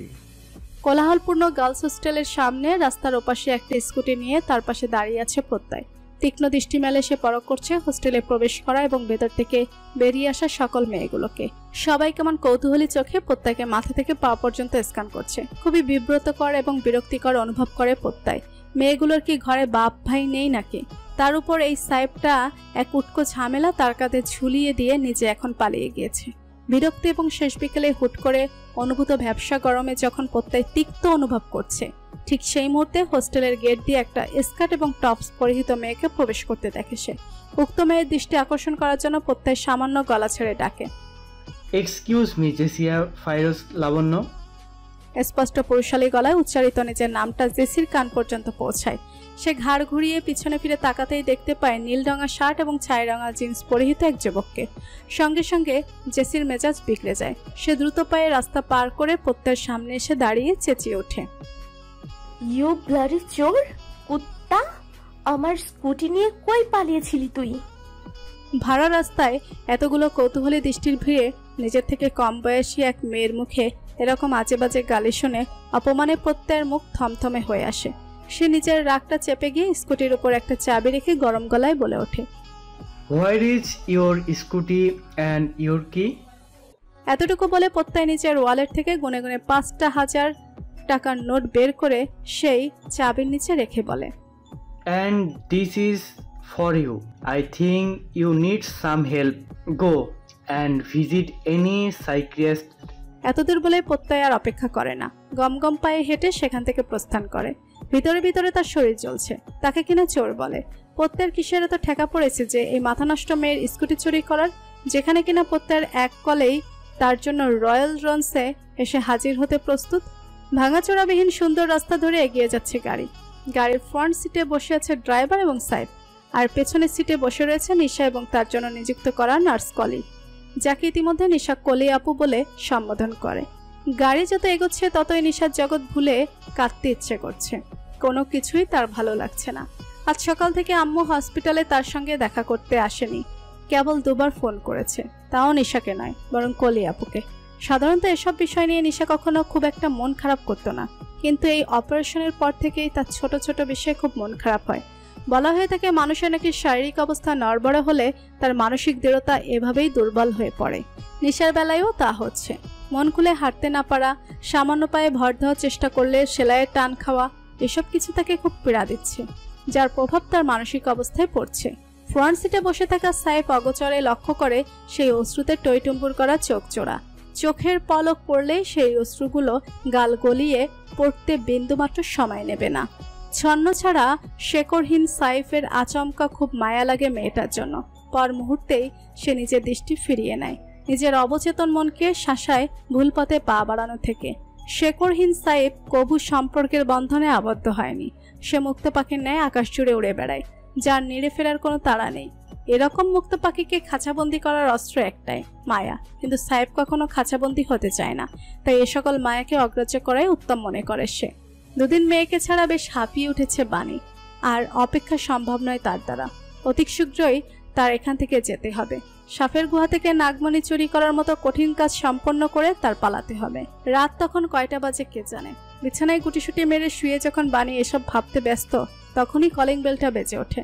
কোলাহলপূর্ণ গার্লস হোস্টেলের সামনে রাস্তার ওপাশে একটা স্কুটি নিয়ে তার পাশে দাঁড়িয়ে আছে প্রত্যয়। তীক্ষ্ণ দৃষ্টি মেলে সে পরখ করছে হোস্টেলে প্রবেশ করা এবং ভেতর থেকে বেরিয়ে আসা সকল মেয়েগুলোকে। সবাই কেমন কৌতূহলী চোখে প্রত্যয়কে মাথা থেকে পা পর্যন্ত স্ক্যান করছে। খুবই বিব্রতকর এবং বিরক্তিকর অনুভব করে প্রত্যয়। মেয়েগুলোর কি ঘরে বাপ ভাই নেই নাকি? তার উপর এই সাইফটা এক উটকো ঝামেলা তার কাঁধে ঝুলিয়ে দিয়ে নিজে এখন পালিয়ে গিয়েছে। বিরক্তি এবং শেষ বিকেলে হুট করে অনুভূত ভ্যাবসা গরমে যখন প্রত্যয় তিক্ত অনুভব করছে, ঠিক সেই মুহূর্তে হোস্টেলের গেট দিয়ে একটা স্কার্ট এবং টপস পরিহিত মেয়েকে প্রবেশ করতে দেখে সে। উক্ত মেয়ের দৃষ্টি আকর্ষণ করার জন্য প্রত্যয় সামান্য গলা ছেড়ে ডাকে,
এক্সকিউজ মি জেসিয়া ফাইরোজ লাবণ্য।
স্পষ্ট পুরুষালী গলায় উচ্চারিত নিজের নামটা জেসির কান পর্যন্ত পৌঁছায়। সে ঘাড় ঘুরিয়ে পিছনে ফিরে তাকাতেই দেখতে পায় নীল রঙা শার্ট এবং ছাই রঙা জিন্স পরিহিত এক যুবককে। সঙ্গে সঙ্গে জেসির মেজাজ বিগড়ে যায়। সে দ্রুত পায়ে রাস্তা পার করে প্রত্যয়ের সামনে এসে দাঁড়িয়ে চেঁচিয়ে ওঠে,
ইউ ব্লাডি চোর কুত্তা, আমার স্কুটি নিয়ে কই পালিয়েছিলি তুই?
ভাড়া রাস্তায় এতগুলো কৌতূহলী দৃষ্টির ভিড়ে নিজের থেকে কম বয়সী এক মেয়ের মুখে এরকম আজে বাজে গালি শুনে অপমানে প্রত্যয়ের মুখ থমথমে হয়ে আসে। সে নিজের রাগটা চেপে গিয়ে স্কুটির উপর একটা চাবি রেখে গরম গলায় বলে ওঠে,
where is your scooty and your কি?
এতটুকু বলে প্রত্যয় নিজের ওয়ালেট থেকে গুনে গুনে 5,000 টাকার নোট বের করে সেই চাবির নিচে রেখে বলে,
and this is for you. I think you need some help. Go and visit any psychiatrist.
এতদূর বলে প্রত্যয় আর অপেক্ষা করে না। গম গম পায়ে হেঁটে সেখান থেকে প্রস্থান করে। ভিতরে ভিতরে তার শরীর জ্বলছে। তাকে কিনা চোর বলে। প্রত্যয়ের কিসের এত ঠেকা পড়েছে যে এই মাথা নষ্ট মেয়ের স্কুটি চুরি করার, যেখানে কিনা প্রত্যয়ের এক কলেই তার জন্য রয়্যাল রন্সে এসে হাজির হতে প্রস্তুত। ভাঙাচোরাবিহীন সুন্দর রাস্তা ধরে এগিয়ে যাচ্ছে গাড়ি। গাড়ির ফ্রন্ট সিটে বসে আছে ড্রাইভার এবং সাইফ, আর পেছনের সিটে বসে রয়েছে নিশা এবং তার জন্য নিযুক্ত করা নার্স কলি, যাকে ইতিমধ্যে নিশা কলি আপু বলে সম্বোধন করে। গাড়ি যত এগোচ্ছে ততই নিশার জগৎ ভুলে কাঁদতে ইচ্ছে করছে। কোনো কিছুই তার ভালো লাগছে না। আজ সকাল থেকে আম্মু হসপিটালে তার সঙ্গে দেখা করতে আসেনি, কেবল 2 বার ফোন করেছে, তাও নিশাকে নয় বরং কলি আপুকে। সাধারণত এসব বিষয় নিয়ে নিশা কখনো খুব একটা মন খারাপ করতো না, কিন্তু এই অপারেশনের পর থেকেই তার ছোট ছোট বিষয়ে খুব মন খারাপ হয়। বলা হয়ে থাকে মানুষের নাকি শারীরিক অবস্থা নড়বড়ে হলে তার মানসিক দৃঢ়তা এভাবেই দুর্বল হয়ে পড়ে। নিশার বেলায়ও তা হচ্ছে। মন খুলে হাঁটতে না পারা, সামান্য পায়ে ভর দেওয়ার চেষ্টা করলে সেলাইয়ের টান খাওয়া, এসব কিছু তাকে খুব পীড়া দিচ্ছে, যার প্রভাব তার মানসিক অবস্থায় পড়ছে। ফ্রন্ট সিটে বসে থাকা সাইফ অগোচরে লক্ষ্য করে সেই অশ্রুতে টইটুম্বুর করা চোখ জোড়া। চোখের পলক পড়লেই সেই অশ্রুগুলো গাল গলিয়ে পড়তে বিন্দুমাত্র সময় নেবে না। ছন্ন ছাড়া শেকড়হীন সাইফের আচমকা খুব মায়া লাগে মেয়েটার জন্য। পর মুহূর্তেই সে নিজের দৃষ্টি ফিরিয়ে নেয় নিজের অবচেতন মনকে শাসায় ভুল পথে পা বাড়ানো থেকে। শেকড়হীন সাইফ কবু সম্পর্কের বন্ধনে আবদ্ধ হয়নি। সে মুক্ত পাখির ন্যায় আকাশ জুড়ে উড়ে বেড়ায়, যার নিড়ে ফেরার কোনো তাড়া নেই। এরকম মুক্ত পাখিকে খাঁচাবন্দি করার অস্ত্র একটাই, মায়া। কিন্তু সাইফ কখনো খাঁচাবন্দি হতে চায় না, তাই এ সকল মায়াকে অগ্রাহ্য করাই উত্তম মনে করে সে। 2 দিন মেয়েকে ছাড়া বেশ হাঁপিয়ে উঠেছে বাণী, আর অপেক্ষা সম্ভব নয় তার দ্বারা। অতি শীঘ্রই তার এখান থেকে যেতে হবে। সাপের গুহা থেকে নাগমণি চুরি করার মতো কঠিন কাজ সম্পন্ন করে তার পালাতে হবে। রাত তখন কয়টা বাজে কে জানে। বিছানায় গুটিসুটি মেরে শুয়ে যখন বাণী এসব ভাবতে ব্যস্ত, তখনই কলিং বেলটা বেজে ওঠে।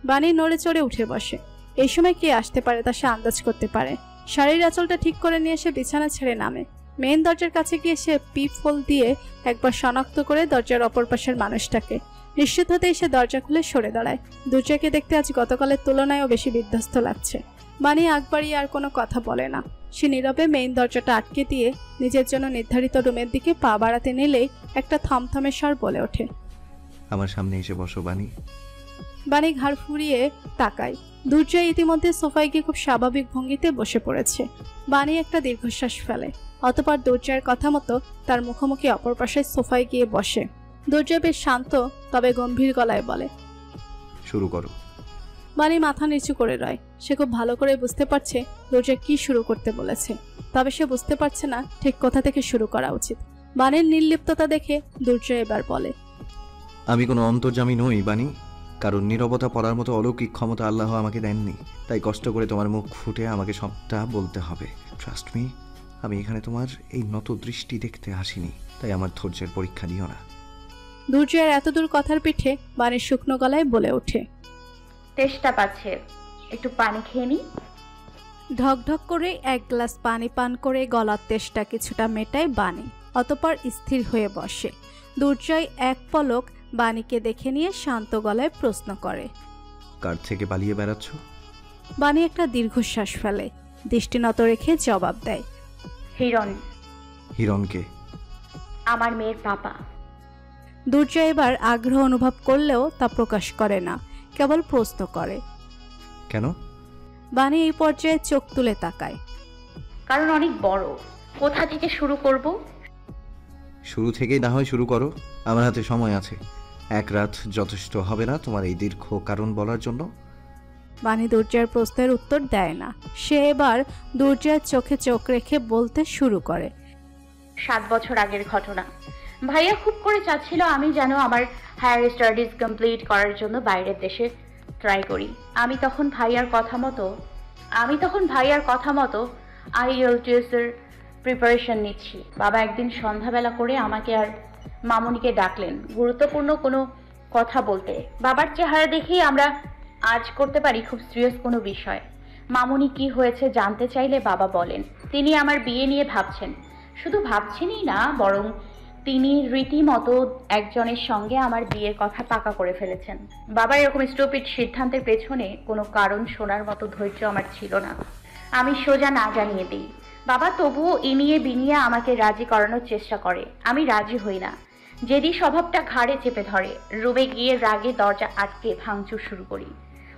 বাণী নড়ে চড়ে উঠে বসে। এই সময় কে আসতে পারে তা সে আন্দাজ করতে পারে। শাড়ির আঁচলটা ঠিক করে নিয়ে সে বিছানা ছেড়ে নামে। মেইন দরজার কাছে গিয়ে সে পিপ হোল দিয়ে একবার শনাক্ত করে দরজার অপর পাশের মানুষটাকে। নিশ্চিত হতেই সে দরজা খুলে সরে দাঁড়ায়। দুর্জয়কে দেখতে আজ গতকালের তুলনায়ও বেশি বিধ্বস্ত লাগছে। বাণী আগবাড়িয়ে আর কোনো কথা বলে না। সে নীরবে মেইন দরজাটা আটকে দিয়ে নিজের জন্য নির্ধারিত রুমের দিকে পা বাড়াতে নিলেই একটা থমথমে স্বর বলে ওঠে,
আমার সামনে এসে বসো বাণী।
বাণী ঘাড় ফুরিয়ে তাকায়। দুর্জয় ইতিমধ্যে সোফায় গিয়ে খুব স্বাভাবিক ভঙ্গিতে বসে পড়েছে। বাণী একটা দীর্ঘশ্বাস ফেলে, অতঃপর দুর্জয়ের কথা মতো তার মুখোমুখি অপর পাশে সোফায় গিয়ে বসে। দুর্জয় বেশ শান্ত তবে গম্ভীর গলায় বলে,
শুরু করো।
বাণী মাথা নিচু করে রয়। সে খুব ভালো করে বুঝতে পারছে দুর্জয় কি শুরু করতে বলেছে, তবে সে বুঝতে পারছে না ঠিক কোথা থেকে শুরু করা উচিত। বাণীর নির্লিপ্ততা দেখে দুর্জয় এবার বলে,
আমি কোনো অন্তর্যামী নই বাণী, কারণ নীরবতা পড়ার মতো অলৌকিক ক্ষমতা আল্লাহ আমাকে দেননি। তাই কষ্ট করে তোমার মুখ ফুটে আমাকে সবটা বলতে হবে। ট্রাস্ট মি, আমি এখানে তোমার এই নত দৃষ্টি দেখতে আসিনি, তাই আমার ধৈর্যের পরীক্ষা দিও না।
দুর্জয়ের এতদূর কথার পিঠে বাণীর শুকনো গলায় বলে ওঠে,
তেষ্টা পাচ্ছে, একটু পানি খেয়ে নি।
ঢকঢক করে 1 গ্লাস পানি পান করে গলার তেষ্টা কিছুটা মেটায় বাণী, অতঃপর স্থির হয়ে বসে। দুর্জয় এক পলক বাণীকে দেখে নিয়ে শান্ত গলায় প্রশ্ন করে,
কার থেকে পালিয়ে বেড়াচ্ছ?
বাণী একটা দীর্ঘশ্বাস ফেলে, দৃষ্টি নত রেখে জবাব দেয়,
হিরণ।
হিরণকে?
আমার মেয়ের পাপা।
দুর্জয় এবার আগ্রহ অনুভব করলেও তা প্রকাশ করে না, কেবল প্রশ্ন করে,
কেন?
বাণী এই পর্যায়ে চোখ তুলে তাকায়,
কারণ অনেক বড়। কোথা থেকে শুরু করব?
শুরু থেকেই না হয় শুরু করো, আমার হাতে সময় আছে। 1 রাত যথেষ্ট হবে না তোমার এই দীর্ঘ কারণ বলার জন্য?
বাণী দুর্জয়ের প্রশ্নের উত্তর দেয় না। সে এবার দুর্জয়ের চোখে চোখ রেখে বলতে শুরু করে,
7 বছর আগের ঘটনা। ভাইয়া খুব করে চাচ্ছিল আমি যেন আমার হায়ার স্টাডিজ কমপ্লিট করার জন্য বাইরের দেশে ট্রাই করি। আমি তখন ভাইয়ার কথা মতো IELTS এর প্রিপারেশন নিচ্ছি। বাবা একদিন সন্ধ্যাবেলা করে আমাকে আর মামুনিকে ডাকলেন গুরুত্বপূর্ণ কোনো কথা বলতে। বাবার চেহারা দেখেই আমরা আজ করতে পারি খুব সিরিয়াস কোনো বিষয়। মামুনি কি হয়েছে জানতে চাইলে বাবা বলেন তিনি আমার বিয়ে নিয়ে ভাবছেন। শুধু ভাবছেনই না, বরং তিনি রীতিমতো একজনের সঙ্গে আমার বিয়ের কথা পাকা করে ফেলেছেন। বাবার এরকম স্টুপিড সিদ্ধান্তের পেছনে কোনো কারণ শোনার মতো ধৈর্য আমার ছিল না। আমি সোজা না জানিয়ে দিই। বাবা তবুও ইনিয়ে বিনিয়ে আমাকে রাজি করানোর চেষ্টা করে। আমি রাজি হই না। জেদি স্বভাবটা ঘাড়ে চেপে ধরে। রুমে গিয়ে রাগে দরজা আটকে ভাঙচুর শুরু করি।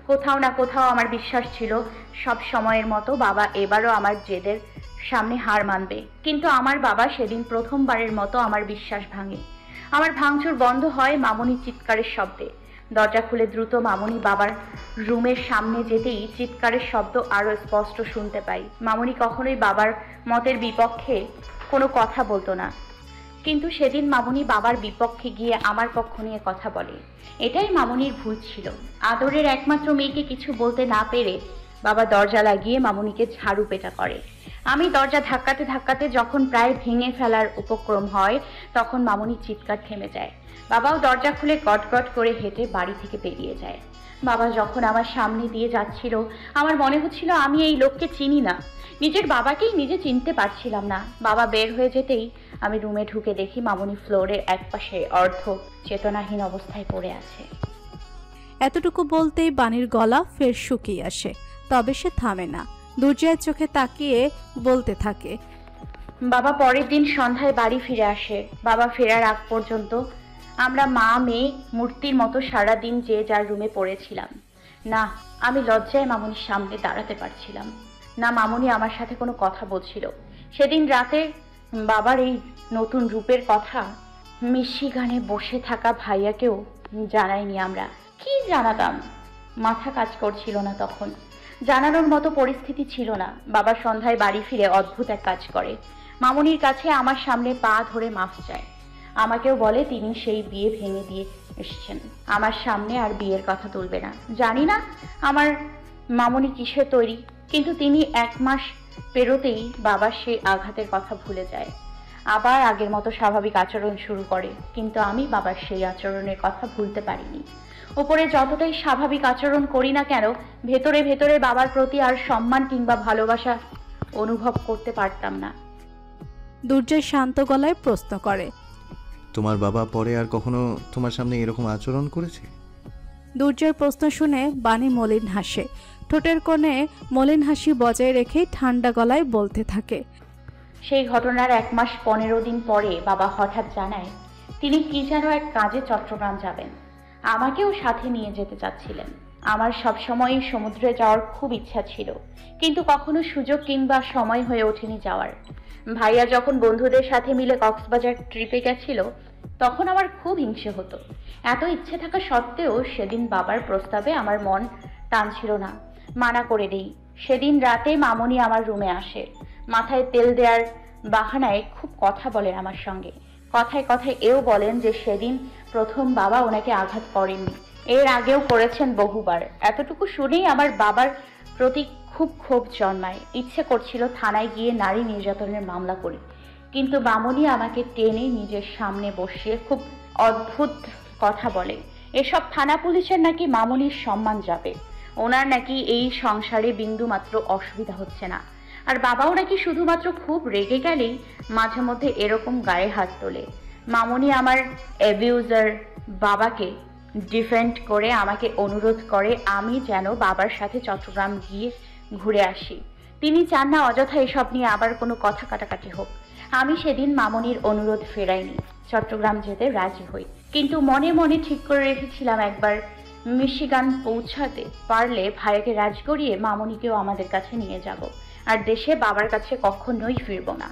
কোথাও না কোথাও আমার বিশ্বাস ছিল সব সময়ের মতো বাবা এবারও আমার জেদের সামনে হার মানবে। কিন্তু আমার বাবা সেদিন প্রথমবারের মতো আমার বিশ্বাস ভাঙে। আমার ভাঙচুর বন্ধ হয় মামুনি চিৎকারের শব্দে। দরজা খুলে দ্রুত মামুনি বাবার রুমের সামনে যেতেই চিৎকারের শব্দ আরও স্পষ্ট শুনতে পাই। মামুনি কখনোই বাবার মতের বিপক্ষে কোনো কথা বলতো না। কিন্তু সেদিন মামুনি বাবার বিপক্ষে গিয়ে আমার পক্ষ নিয়ে কথা বলে। এটাই মামুনির ভুল ছিল। আদরের একমাত্র মেয়েকে কিছু বলতে না পেরে বাবা দরজা লাগিয়ে মামুনিকে ঝাড়ু পেটা করে। আমি দরজা ধাক্কাতে ধাক্কাতে যখন প্রায় ভেঙে ফেলার উপক্রম হয় তখন মামুনির চিৎকার থেমে যায়। বাবাও দরজা খুলে গটগট করে হেঁটে বাড়ি থেকে বেরিয়ে যায়। বাবা যখন আমার সামনে দিয়ে যাচ্ছিল আমার মনে হচ্ছিল আমি এই লোককে চিনি না, নিজের বাবাকেই নিজে চিনতে পারছিলাম না। বাবা বের হয়ে যেতেই আমি রুমে ঢুকে দেখি মামুনি ফ্লোরের একপাশে অর্ধ চেতনাহীন অবস্থায় পড়ে আছে।
এতটুকু বলতেই বাণীর গলা ফের শুকিয়ে আসে, তবে সে থামে না। দুর্জয়ের চোখে তাকিয়ে বলতে থাকে,
বাবা পরের দিন সন্ধ্যায় বাড়ি ফিরে আসে। বাবা ফেরার আগ পর্যন্ত আমরা মা মেয়ে মূর্তির মতো সারাদিন যে যার রুমে পড়েছিলাম। না, আমি লজ্জায় মামুনির সামনে দাঁড়াতে পারছিলাম না। মামুনি আমার সাথে কোনো কথা বলছিল। সেদিন রাতে বাবার এই নতুন রূপের কথা মিশিগানে বসে থাকা ভাইয়াকেও জানাইনি আমরা। কি জানাতাম? মাথা কাজ করছিল না তখন, জানানোর মতো পরিস্থিতি ছিল না। বাবা সন্ধ্যায় বাড়ি ফিরে অদ্ভুত এক কাজ করে। মামুনির কাছে আমার সামনে পা ধরে মাফ চায়। আমাকেও বলে তিনি সেই বিয়ে ভেঙে দিয়ে এসেছেন, আমার সামনে আর বিয়ের কথা তুলবে না। জানি না আমার মামুনি কিসে তৈরি, কিন্তু তিনি 1 মাস পেরোতেই বাবার সেই আঘাতের কথা ভুলে যায়, আবার আগের মতো স্বাভাবিক আচরণ শুরু করে। কিন্তু আমি বাবার সেই আচরণের কথা ভুলতে পারিনি। উপরে যতটাই স্বাভাবিক আচরণ করি না কেন, ভেতরে ভেতরে বাবার প্রতি আর সম্মান কিংবা ভালোবাসা অনুভব করতে পারতাম না।
দুর্জয় শান্ত গলায় প্রশ্ন করে,
তোমার বাবা পরে আর কখনো তোমার সামনে এরকম আচরণ করেছে?
দুর্জয়ের প্রশ্ন শুনে বাণী মলিন হাসে। ঠোঁটের কোণে মলিন হাসি বজায় রেখেই ঠান্ডা গলায় বলতে থাকে,
সেই ঘটনার 1 মাস 15 দিন পরে বাবা হঠাৎ জানায় তিনি কি যেন এক কাজে চট্টগ্রাম যাবেন। আমাকেও সাথে নিয়ে যেতে চাচ্ছিলেন। আমার সবসময়ই সমুদ্রে যাওয়ার খুব ইচ্ছা ছিল, কিন্তু কখনো সুযোগ কিংবা সময় হয়ে ওঠেনি যাওয়ার। ভাইয়া যখন বন্ধুদের সাথে মিলে কক্সবাজার ট্রিপে গেছিল তখন আমার খুব হিংসে হতো। এত ইচ্ছে থাকা সত্ত্বেও সেদিন বাবার প্রস্তাবে আমার মন টানছিল না, মানা করে দেই। সেদিন রাতে মামুনি আমার রুমে আসে। মাথায় তেল দেওয়ার বাহানায় খুব কথা বলেন আমার সঙ্গে। কথায় কথায় এও বলেন যে সেদিন প্রথম বাবা ওনাকে আঘাত করেননি, এর আগেও করেছেন বহুবার। এতটুকু শুনেই আমার বাবার প্রতি খুব ক্ষোভ জন্মায়। ইচ্ছে করছিল থানায় গিয়ে নারী নির্যাতনের মামলা করি, কিন্তু মামুনি আমাকে টেনে নিজের সামনে বসিয়ে খুব অদ্ভুত কথা বলে। এসব থানা পুলিশের নাকি মামুনির সম্মান যাবে, ওনার নাকি এই সংসারে বিন্দু মাত্র অসুবিধা হচ্ছে না। আর বাবাও নাকি শুধুমাত্র খুব রেগে গেলেই মাঝে মধ্যে এরকম গায়ে হাত তোলে। মামুনি আমার অ্যাবিউজার বাবাকে ডিফেন্ড করে আমাকে অনুরোধ করে আমি যেন বাবার সাথে চট্টগ্রাম গিয়ে ঘুরে আসি। তিনি চান না অযথা এসব নিয়ে আবার কোনো কথা কাটাকাটি হোক। আমি সেদিন মামুনির অনুরোধ ফেরাইনি, চট্টগ্রাম যেতে রাজি হই। কিন্তু মনে মনে ঠিক করে রেখেছিলাম একবার মিশিগান পৌঁছাতে পারলে ভাইয়াকে রাজি করিয়ে মামুনিকেও আমাদের কাছে নিয়ে যাব, আর দেশে বাবার কাছে কখনোই ফিরব না।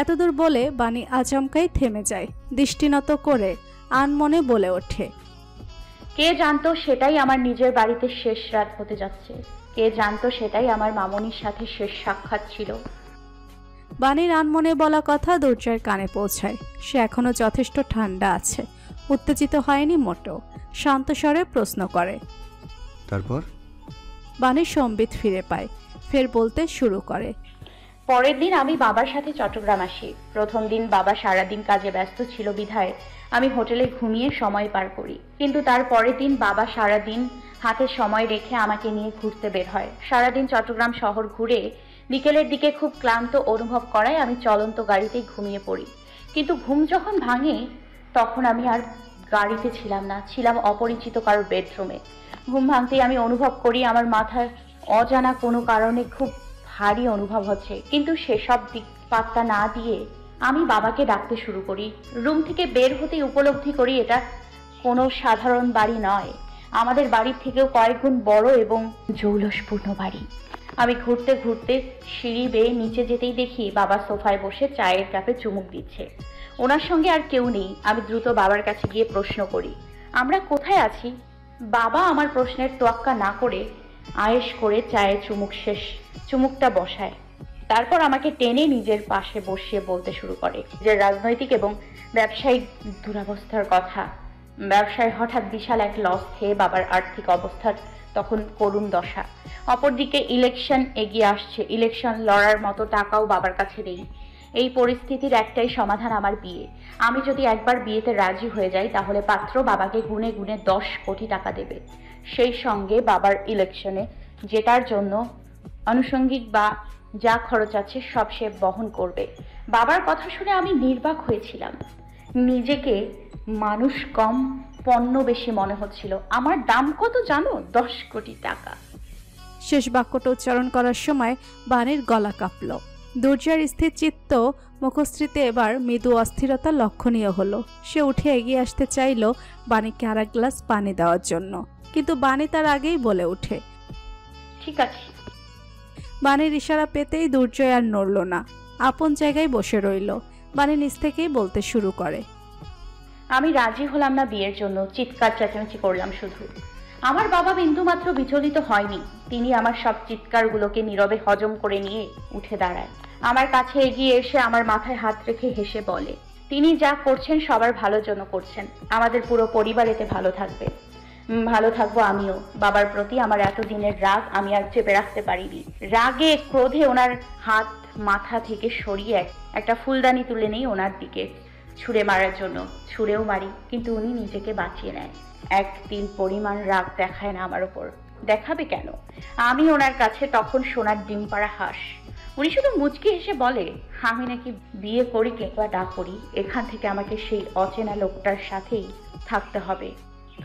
এতদূর বলে বাণী আচমকাই থেমে যায়, দৃষ্টিনত করে আনমনে বলে ওঠে,
কে জানতো সেটাই আমার নিজের বাড়িতে শেষ রাত হতে যাচ্ছে, কে জানতো সেটাই আমার মামুনির সাথে শেষ সাক্ষাৎ ছিল।
বাণীর আনমনে বলা কথা দুর্জয়ের কানে পৌঁছায়। সে এখনো যথেষ্ট ঠান্ডা আছে, উত্তেজিত হয়নি মোটেও। শান্ত স্বরে প্রশ্ন করে,
তারপর?
বাণীর সম্বিত ফিরে পায়, ফের বলতে শুরু করে,
পরের দিন আমি বাবার সাথে চট্টগ্রাম আসি। প্রথম দিন বাবা সারাদিন কাজে ব্যস্ত ছিল বিধায় আমি হোটেলে ঘুমিয়ে সময় পার করি, কিন্তু তার পরের দিন বাবা সারাদিন হাতে সময় রেখে আমাকে নিয়ে ঘুরতে বের হয়। সারাদিন চট্টগ্রাম শহর ঘুরে বিকেলের দিকে খুব ক্লান্ত অনুভব করায় আমি চলন্ত গাড়িতেই ঘুমিয়ে পড়ি। কিন্তু ঘুম যখন ভাঙে তখন আমি আর গাড়িতে ছিলাম না, ছিলাম অপরিচিত কারোর বেডরুমে। ঘুম ভাঙতেই আমি অনুভব করি আমার মাথায় অজানা কোনো কারণে খুব ভারী অনুভব হচ্ছে, কিন্তু সেসব দিক পাত্তা না দিয়ে আমি বাবাকে ডাকতে শুরু করি। রুম থেকে বের হতেই উপলব্ধি করি এটা কোনো সাধারণ বাড়ি নয়, আমাদের বাড়ির থেকেও কয়েক গুণ বড় এবং জৌলসপূর্ণ বাড়ি। আমি ঘুরতে ঘুরতে সিঁড়ি বেয়ে নিচে যেতেই দেখি বাবা সোফায় বসে চায়ের কাপে চুমুক দিচ্ছে। ওনার সঙ্গে আর কেউ নেই। আমি দ্রুত বাবার কাছে গিয়ে প্রশ্ন করি, আমরা কোথায় আছি? বাবা আমার প্রশ্নের তোয়াক্কা না করে আয়েশ করে চায়ে চুমুকটা বসায়। তারপর আমাকে টেনে নিজের পাশে বসিয়ে বলতে শুরু করে যে রাজনৈতিক এবং ব্যবসায়িক দুরবস্থার কথা। ব্যবসায় হঠাৎ বিশাল এক লস খেয়ে বাবার আর্থিক অবস্থার তখন করুণ দশা। অপরদিকে ইলেকশন এগিয়ে আসছে, ইলেকশন লড়ার মতো টাকাও বাবার কাছে নেই। এই পরিস্থিতির একটাই সমাধান, আমার বিয়ে। আমি যদি একবার বিয়েতে রাজি হয়ে যাই তাহলে পাত্র বাবাকে গুনে গুনে 10 কোটি টাকা দেবে, সেই সঙ্গে বাবার ইলেকশনে জেতার জন্য আনুষঙ্গিক বা যা খরচ আছে সব সে বহন করবে। বাবার কথা শুনে আমি নির্বাক হয়েছিলাম। নিজেকে মানুষ কম পণ্য বেশি মনে হচ্ছিল। আমার দাম কত জানো? 10 কোটি টাকা।
শেষ বাক্যটা উচ্চারণ করার সময় বাণীর গলা কাঁপল। দুর্যার স্থির চিত্ত মুখশ্রীতে এবার মৃদু অস্থিরতা লক্ষণীয় হলো। সে উঠে এগিয়ে আসতে চাইল বাণীকে আর এক গ্লাস পানি দেওয়ার জন্য, কিন্তু বাণী তার আগেই বলে ওঠে,
ঠিক আছে।
বাণীর ইশারা পেতেই দুর্জয় আর নড়ল না, আপন জায়গায় বসে রইল। বাণী নিজ থেকেই বলতে শুরু করে,
আমি রাজি হলাম না বিয়ের জন্য। চিৎকার চেঁচামেচি করলাম শুধু। আমার বাবা বিন্দুমাত্র বিচলিত হয়নি। তিনি আমার সব চিৎকারগুলোকে নীরবে হজম করে নিয়ে উঠে দাঁড়ায়। আমার কাছে এগিয়ে এসে আমার মাথায় হাত রেখে হেসে বলে, তিনি যা করছেন সবার ভালোর জন্য করছেন। আমাদের পুরো পরিবার এতে ভালো থাকবে, ভালো থাকবো আমিও। বাবার প্রতি আমার এতদিনের রাগ আমি আর চেপে রাখতে পারিনি। রাগে ক্রোধে ওনার হাত মাথা থেকে সরিয়ে একটা ফুলদানি তুলে নেই ওনার দিকে ছুঁড়ে মারার জন্য। ছুঁড়েও মারি, কিন্তু উনি নিজেকে বাঁচিয়ে নেয়। এক তিল পরিমাণ রাগ দেখায় না আমার ওপর। দেখাবে কেন? আমি ওনার কাছে তখন সোনার ডিম পাড়া হাঁস। উনি শুধু মুচকি হেসে বলে, আমি নাকি বিয়ে করি কিংবা না করি, এখান থেকে আমাকে সেই অচেনা লোকটার সাথেই থাকতে হবে।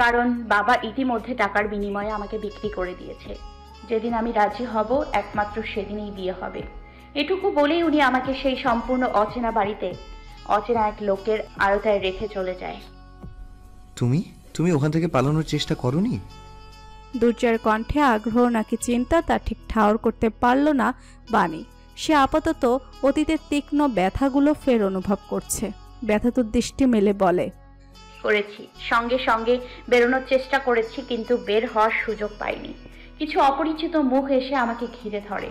কারণ বাবা ইতিমধ্যে টাকার বিনিময়ে আমাকে বিক্রি করে দিয়েছে। যেদিন আমি রাজি হব একমাত্র সেদিনই বিয়ে হবে। এটুকু বলেই উনি আমাকে সেই সম্পূর্ণ অচেনা বাড়িতে অচেনা এক লোকের আয়তায় রেখে চলে যায়।
তুমি ওখান থেকে পালানোর চেষ্টা করোনি?
দুর্জয়ের কণ্ঠে আগ্রহ নাকি চিন্তা তা ঠিক ঠাউর করতে পারল না বাণী। সে আপাতত অতীতের তীক্ষ্ণ ব্যথাগুলো ফের অনুভব করছে। ব্যথাতুর দৃষ্টি মেলে বলে,
করেছি, সঙ্গে সঙ্গে বেরোনোর চেষ্টা করেছি, কিন্তু বের হওয়ার সুযোগ পাইনি। কিছু অপরিচিত মুখ এসে আমাকে ঘিরে ধরে।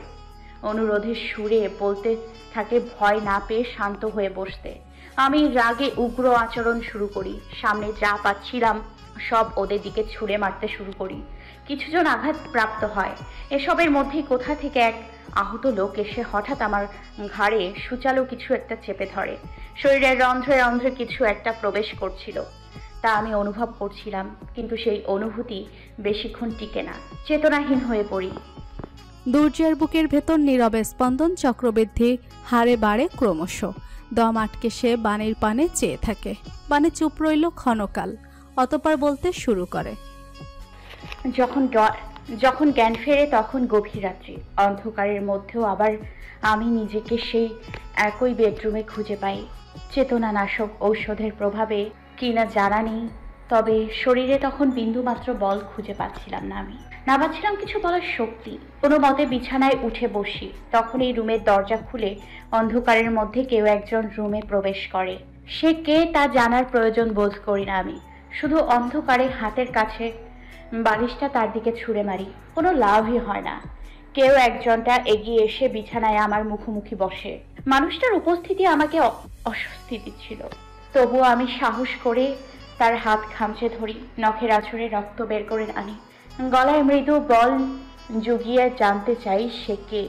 অনুরোধের সুরে বলতে থাকে ভয় না পেয়ে শান্ত হয়ে বসতে। আমি রাগে উগ্র আচরণ শুরু করি। সামনে যা পাচ্ছিলাম সব ওদের দিকে ছুঁড়ে মারতে শুরু করি। কিছুজন আঘাত প্রাপ্ত হয়। এসবের মধ্যেই কোথা থেকে এক আহত লোক এসে হঠাৎ আমার ঘাড়ে সুচালো কিছু একটা চেপে ধরে। শরীরের রন্ধ্রে রন্ধ্রে কিছু একটা প্রবেশ করছিল, তা আমি অনুভব করছিলাম, কিন্তু সেই অনুভূতি বেশিক্ষণ টিকে না। চেতনাহীন হয়ে পড়ি।
দুর্জয়ের বুকের ভেতর নীরবে স্পন্দন চক্রবৃদ্ধি হারে বাড়ে ক্রমশ। দম আটকে সে বাণীর পানে চেয়ে থাকে। বাণী চুপ রইল ক্ষণকাল, অতঃপর বলতে শুরু করে,
যখন জ্ঞান ফেরে তখন গভীর রাত্রি। অন্ধকারের মধ্যেও আবার আমি নিজেকে সেই একই বেডরুমে খুঁজে পাই। চেতনানাশক ঔষধের প্রভাবে কিনা জানা নেই, তবে শরীরে তখন বিন্দুমাত্র বল খুঁজে পাচ্ছিলাম না। আমি না পাচ্ছিলাম কিছু বলার শক্তি। কোনো মতে বিছানায় উঠে বসি। তখন এই রুমের দরজা খুলে অন্ধকারের মধ্যে কেউ একজন রুমে প্রবেশ করে। সে কে তা জানার প্রয়োজন বোধ করি না আমি। শুধু অন্ধকারে হাতের কাছে বালিশটা তার দিকে ছুঁড়ে মারি। কোনো লাভই হয় না। কেউ একজনটা এগিয়ে এসে বিছানায় আমার মুখোমুখি বসে। মানুষটার উপস্থিতি আমাকে অস্বস্তি দিচ্ছিল, তবুও আমি সাহস করে তার হাত খামচে ধরি। নখের আঁচড়ে রক্ত বের করে আনি। গলায় মৃদু বল জুগিয়ে জানতে চাই সে কে।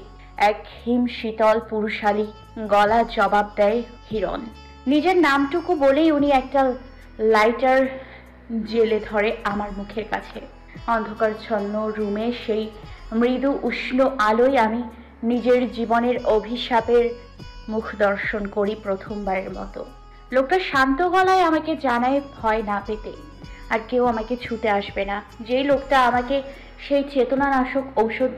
এক হিম শীতল পুরুষালী গলা জবাব দেয়, হিরণ। নিজের নামটুকু বলেই উনি একটা লাইটার জেলে ধরে আমার মুখের কাছে। অন্ধকারচ্ছন্ন রুমে সেই মৃদু উষ্ণ আলোয় আমি নিজের জীবনের অভিশাপের মুখ দর্শন করি প্রথমবারের মতো। লোকটা শান্ত গলায় আমাকে জানায় ভয় না পেতে, আর কেউ আমাকে ছুতে আসবে না। যেই লোকটা আমাকে সেই চেতনানাশক ঔষধ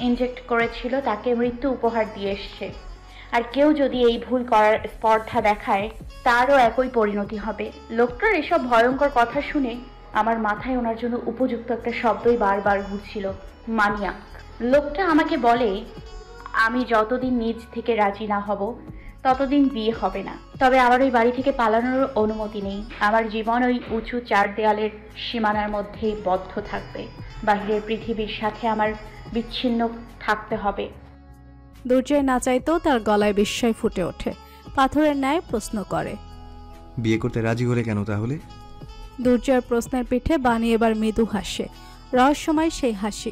ইনজেক্ট করেছিল তাকে মৃত্যু উপহার দিয়ে এসছে। আর কেউ যদি এই ভুল করার স্পর্ধা দেখায় তারও একই পরিণতি হবে। লোকটার এসব ভয়ঙ্কর কথা শুনে আমার মাথায় ওনার জন্য উপযুক্ত একটা শব্দই বারবার ঘুরছিল, মানিয়াক। লোকটা আমাকে বলে আমি যতদিন নিজ থেকে রাজি না হব ততদিন বিয়ে হবে না। তবে আমার ওই বাড়ি থেকে পালানোর অনুমতি নেই। আমার জীবন ওই উঁচু 4 দেয়ালের সীমানার মধ্যেই বদ্ধ থাকবে। বাহিরের পৃথিবীর সাথে আমার বিচ্ছিন্ন থাকতে হবে।
দুর্জয় না চাইতেও তার গলায় বিস্ময় ফুটে ওঠে, পাথরের ন্যায় প্রশ্ন করে।
বিয়ে করতে রাজি হলে কেন তাহলে?
দুর্জয়ের প্রশ্নের পিঠে বাণী এবার মৃদু হাসে, রহস্যময় সেই হাসি।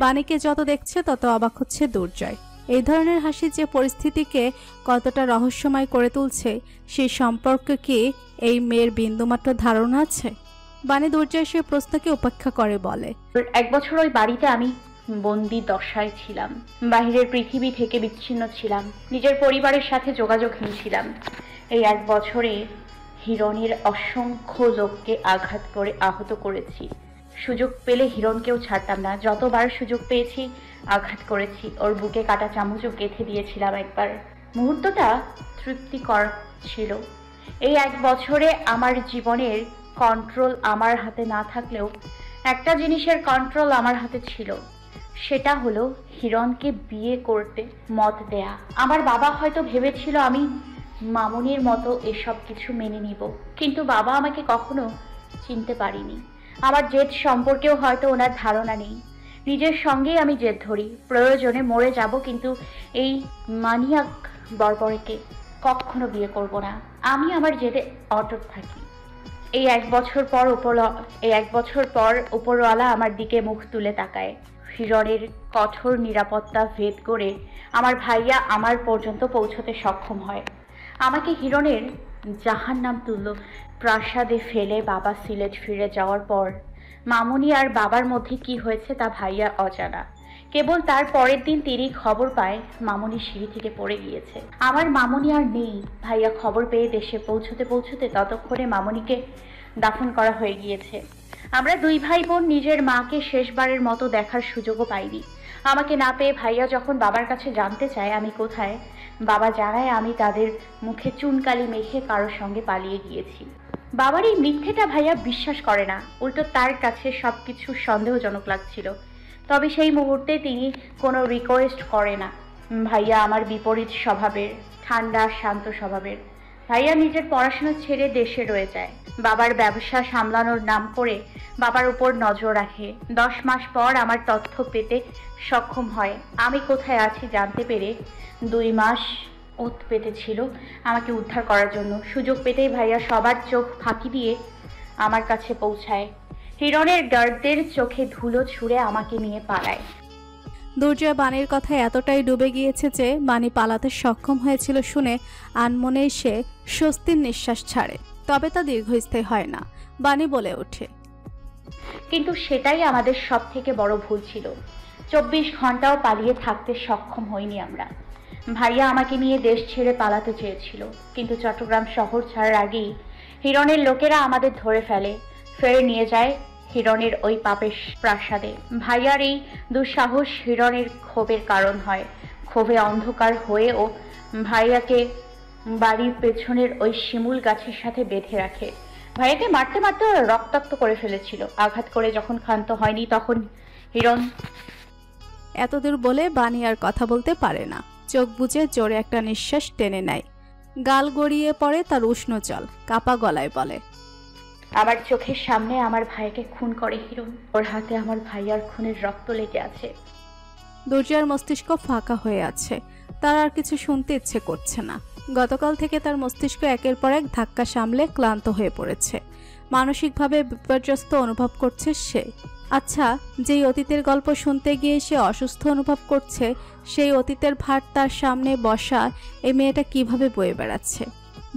বাণীকে যত দেখছে তত অবাক হচ্ছে দুর্জয়। এই ধরনের হাসি যে পরিস্থিতিকে কতটা রহস্যময় করে তুলছে সেই সম্পর্কে কি এই মেয়ের বিন্দুমাত্র ধারণা আছে? বাণী দুর্জয় সে প্রশ্নকে উপেক্ষা করে বলে,
1 বছর ওই বাড়িতে আমি বন্দি দশায় ছিলাম। বাহিরের পৃথিবী থেকে বিচ্ছিন্ন ছিলাম, নিজের পরিবারের সাথে যোগাযোগহীন ছিলাম। এই 1 বছরে হিরণের অসংখ্য লোককে আঘাত করে আহত করেছি। সুযোগ পেলে হিরণকেও ছাড়তাম না। যতবার সুযোগ পেয়েছি আঘাত করেছি। ওর বুকে কাটা চামচও গেঁথে দিয়েছিলাম একবার। মুহূর্তটা তৃপ্তিকর ছিল। এই 1 বছরে আমার জীবনের কন্ট্রোল আমার হাতে না থাকলেও একটা জিনিসের কন্ট্রোল আমার হাতে ছিল, সেটা হলো হিরণকে বিয়ে করতে মত দেয়া। আমার বাবা হয়তো ভেবেছিল আমি মামুনির মতো এসব কিছু মেনে নিব, কিন্তু বাবা আমাকে কখনো চিনতে পারিনি। আমার জেদ সম্পর্কেও হয়তো ওনার ধারণা নেই। নিজের সঙ্গেই আমি জেদ ধরি, প্রয়োজনে মরে যাব, কিন্তু এই মানিয়াক বর্বরকে কখনো বিয়ে করব না। আমি আমার জেদে অটুট থাকি। এই 1 বছর পর উপরওয়ালা আমার দিকে মুখ তুলে তাকায়। হিরণের কঠোর নিরাপত্তা ভেদ করে আমার ভাইয়া আমার পর্যন্ত পৌঁছতে সক্ষম হয়। আমাকে হিরণের জাহান্নাম তুল্য প্রাসাদে ফেলে বাবা সিলেট ফিরে যাওয়ার পর মামুনি আর বাবার মধ্যে কি হয়েছে তা ভাইয়া অজানা। কেবল তার পরের দিন তিনি খবর পায় মামুনি সিঁড়ি থেকে পড়ে গিয়েছে। আমার মামুনি আর নেই। ভাইয়া খবর পেয়ে দেশে পৌঁছতে ততক্ষণে মামুনিকে দাফন করা হয়ে গিয়েছে। আমরা 2 ভাই বোন নিজের মাকে শেষবারের মতো দেখার সুযোগও পাইনি। আমাকে না পেয়ে ভাইয়া যখন বাবার কাছে জানতে চায় আমি কোথায়, বাবা জানায় আমি তাদের মুখে চুনকালি মেখে কারোর সঙ্গে পালিয়ে গিয়েছি। বাবার এই মিথ্যেটা ভাইয়া বিশ্বাস করে না, উল্টো তার কাছে সবকিছু সন্দেহজনক লাগছিল। তবে সেই মুহূর্তে তিনি কোনো রিকোয়েস্ট করে না। ভাইয়া আমার বিপরীত স্বভাবের, ঠান্ডা শান্ত স্বভাবের। ভাইয়া নিজের পড়াশোনা ছেড়ে দেশে রয়ে যায়। বাবার ব্যবসা সামলানোর নাম করে বাবার উপর নজর রাখে। 10 মাস পর আমার তথ্য পেতে সক্ষম হয়। আমি কোথায় আছি জানতে পেরে 2 মাস ওত পেতেছিল আমাকে উদ্ধার করার জন্য। সুযোগ পেতেই ভাইয়া সবার চোখ ফাঁকি দিয়ে আমার কাছে পৌঁছায়। হিরণের গার্ডদের চোখে ধুলো ছুঁড়ে আমাকে নিয়ে পালায়।
দুর্জয় বাণীর কথায় এতটাই ডুবে গিয়েছে যে বাণী পালাতে সক্ষম হয়েছিল শুনে আনমনেই সে স্বস্তির নিঃশ্বাস ছাড়ে। তবে তা দীর্ঘস্থায়ী হয় না। বাণী বলে ওঠে,
কিন্তু সেটাই আমাদের সব থেকে বড় ভুল ছিল। 24 ঘন্টাও পালিয়ে থাকতে সক্ষম হইনি আমরা। ভাইয়া আমাকে নিয়ে দেশ ছেড়ে পালাতে চেয়েছিল, কিন্তু চট্টগ্রাম শহর ছাড়ার আগেই হিরণের লোকেরা আমাদের ধরে ফেলে, ফের নিয়ে যায় হিরণের ওই পাপের প্রাসাদে। ভাইয়ার এই দুঃসাহস হিরণের ক্ষোভের কারণ হয়। ক্ষোভে অন্ধকার হয়েও ভাইয়াকে বাড়ির পেছনের ওই শিমুল গাছের সাথে বেঁধে রাখে। ভাইয়াকে মারতে মারতে ওরা রক্তাক্ত করে ফেলেছিল। আঘাত করে যখন ক্ষান্ত হয়নি তখন হিরণ।
এতদূর বলে বাণী আর কথা বলতে পারে না। চোখ বুজে জোরে একটা নিঃশ্বাস টেনে নেয়। গাল গড়িয়ে পড়ে তার উষ্ণ জল। কাপা গলায় বলে,
আমার চোখের সামনে আমার ভাইকে খুন করে হিরণ। ওর হাতে আমার ভাইয়ার খুনের রক্ত লেগে আছে।
দুর্জয়ের মস্তিষ্ক ফাঁকা হয়ে আছে। তার আর কিছু শুনতে ইচ্ছে করছে না। গতকাল থেকে তার মস্তিষ্ক একের পর এক ধাক্কা সামলে ক্লান্ত হয়ে পড়েছে। মানসিকভাবে বিপর্যস্ত অনুভব করছে সে। আচ্ছা, যেই অতীতের গল্প শুনতে গিয়ে সে অসুস্থ অনুভব করছে, সেই অতীতের ভার তার সামনে বসা এই মেয়েটা কিভাবে বয়ে বেড়াচ্ছে?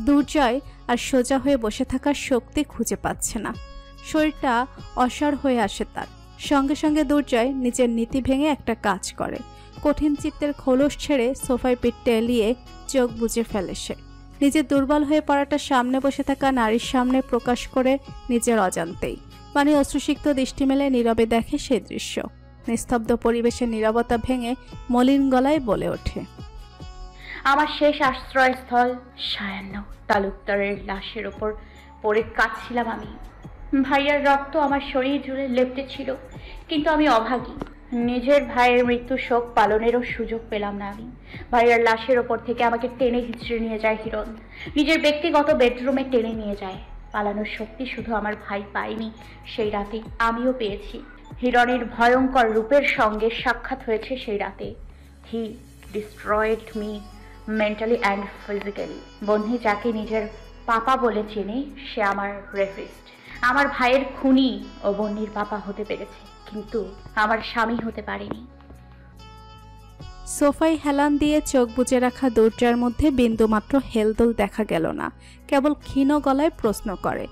দুর্জয় আর সোজা হয়ে বসে থাকার শক্তি খুঁজে পাচ্ছে না। শরীরটা অসাড় হয়ে আসে তার। সঙ্গে সঙ্গে দুর্জয় নিজের নীতি ভেঙে একটা কাজ করে। কঠিন চিত্তের খোলস ছেড়ে সোফায় পিঠ টেলিয়ে চোখ বুজে ফেলে সে। নিজের দুর্বল হয়ে পড়াটা সামনে বসে থাকা নারীর সামনে প্রকাশ করে নিজের অজান্তেই। বাণী অশ্রুসিক্ত দৃষ্টি মেলে নীরবে দেখে সেই দৃশ্য। নিস্তব্ধ পরিবেশের নীরবতা ভেঙে মলিন গলায় বলে ওঠে,
আমার শেষ আশ্রয়স্থল সায়ান্ন তালুকদারের লাশের ওপর পড়ে কাঁদছিলাম আমি। ভাইয়ার রক্ত আমার শরীর জুড়ে লেপ্টে ছিল, কিন্তু আমি অভাগী। নিজের ভাইয়ের মৃত্যু শোক পালনেরও সুযোগ পেলাম না আমি। ভাইয়ার লাশের ওপর থেকে আমাকে টেনে হিঁচড়ে নিয়ে যায় হিরণ। নিজের ব্যক্তিগত বেডরুমে টেনে নিয়ে যায়। পালানোর শক্তি শুধু আমার ভাই পায়নি, সেই রাতে আমিও পেয়েছি। হিরণের ভয়ঙ্কর রূপের সঙ্গে সাক্ষাৎ হয়েছে সেই রাতে। destroyed me mentally and physically. বন্ধু যাকে নিজের পাপা বলে চেনে সে আমার রেপিস্ট। আমার ভাইয়ের খুনি ও বন্নির পাপা হতে পেরেছে, কিন্তু আমার স্বামী হতে পারেনি।
সোফায় হেলান দিয়ে চোখ বুজে রাখা দুর্জয়ের মধ্যে বিন্দুমাত্র হেলদোল দেখা গেল না, কেবল ক্ষীণ গলায় প্রশ্ন করে,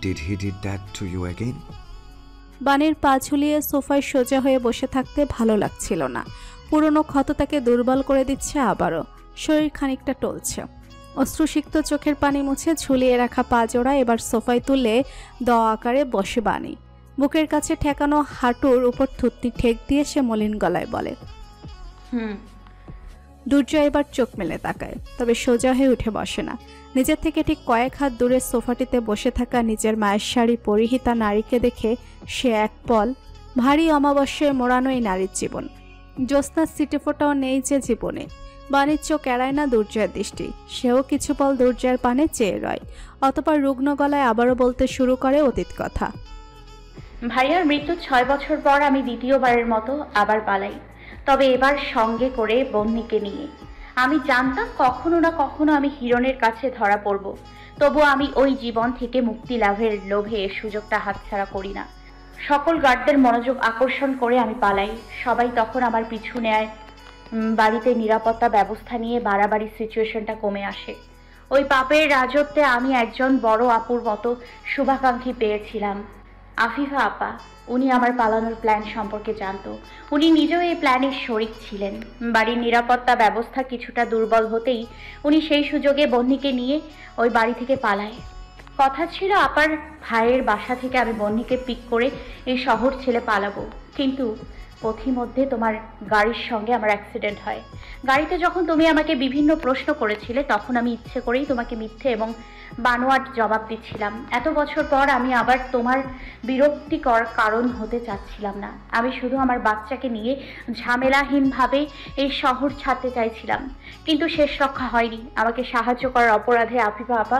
Did he did that to you again?
বাণীর পা ঝুলিয়ে সোফায় সোজা হয়ে বসে থাকতে ভালো লাগছিল না। পুরনো ক্ষত তাকে দুর্বল করে দিচ্ছে আবারও। শরীর খানিকটা টলছে। অশ্রুসিক্ত চোখের পানি মুছে ঝুলিয়ে রাখা পা জোড়া এবার সোফায় তুলে দ আকারে বসে বাণী। বুকের কাছে ঠেকানো হাঁটুর উপর থুতনি ঠেক দিয়ে সে মলিন গলায় বলে, দুর্জয় এবার চোখ মেলে তাকায়, তবে সোজা হয়ে উঠে বসে না। নিজের থেকে ঠিক কয়েক হাত দূরে সোফাটিতে বসে থাকা নিজের মায়ের শাড়ি পরিহিতা নারীকে দেখে সে এক পল, ভারী অমাবস্যায় মোড়ানো এই নারীর জীবন। জ্যোৎস্নার সিটে ফোটাও নেই যে জীবনে। বাণীর চোখ এড়ায় না দুর্জয়ের দৃষ্টি। সেও কিছু পল দুর্জয়ের পানে চেয়ে রয়, অতপর রুগ্ন গলায় আবারও বলতে শুরু করে অতীত কথা।
ভাইয়ার মৃত্যুর 6 বছর পর আমি দ্বিতীয়বারের মতো আবার পালাই, তবে এবার সঙ্গে করে বন্নিকে নিয়ে। আমি জানতাম কখনো না কখনো আমি হিরণের কাছে ধরা পড়ব, তবু আমি ওই জীবন থেকে মুক্তি লাভের লোভে সুযোগটা হাতছাড়া করি না। সকল গার্ডদের মনোযোগ আকর্ষণ করে আমি পালাই। সবাই তখন আমার পিছু নেয়। বাড়িতে নিরাপত্তা ব্যবস্থা নিয়ে বাড়াবাড়ি সিচুয়েশনটা কমে আসে। ওই পাপের রাজত্বে আমি একজন বড় আপুর মতো শুভাকাঙ্ক্ষী পেয়েছিলাম, আফিফা আপা। উনি আমার পালানোর প্ল্যান সম্পর্কে জানতো। উনি নিজেও এই প্ল্যানের শরিক ছিলেন। বাড়ির নিরাপত্তা ব্যবস্থা কিছুটা দুর্বল হতেই উনি সেই সুযোগে বন্নিকে নিয়ে ওই বাড়ি থেকে পালায়। কথা ছিল আপার ভাইয়ের বাসা থেকে আমি বন্নিকে পিক করে এই শহর ছেড়ে পালাবো, কিন্তু পথিমধ্যে তোমার গাড়ির সঙ্গে আমার অ্যাক্সিডেন্ট হয়। গাড়িতে যখন তুমি আমাকে বিভিন্ন প্রশ্ন করেছিলে তখন আমি ইচ্ছে করেই তোমাকে মিথ্যে এবং বানোয়াট জবাব দিচ্ছিলাম। এত বছর পর আমি আবার তোমার বিরক্তিকর কারণ হতে চাচ্ছিলাম না। আমি শুধু আমার বাচ্চাকে নিয়ে ঝামেলাহীনভাবে এই শহর ছাড়তে চাইছিলাম, কিন্তু শেষ রক্ষা হয়নি। আমাকে সাহায্য করার অপরাধে আফিফা আপা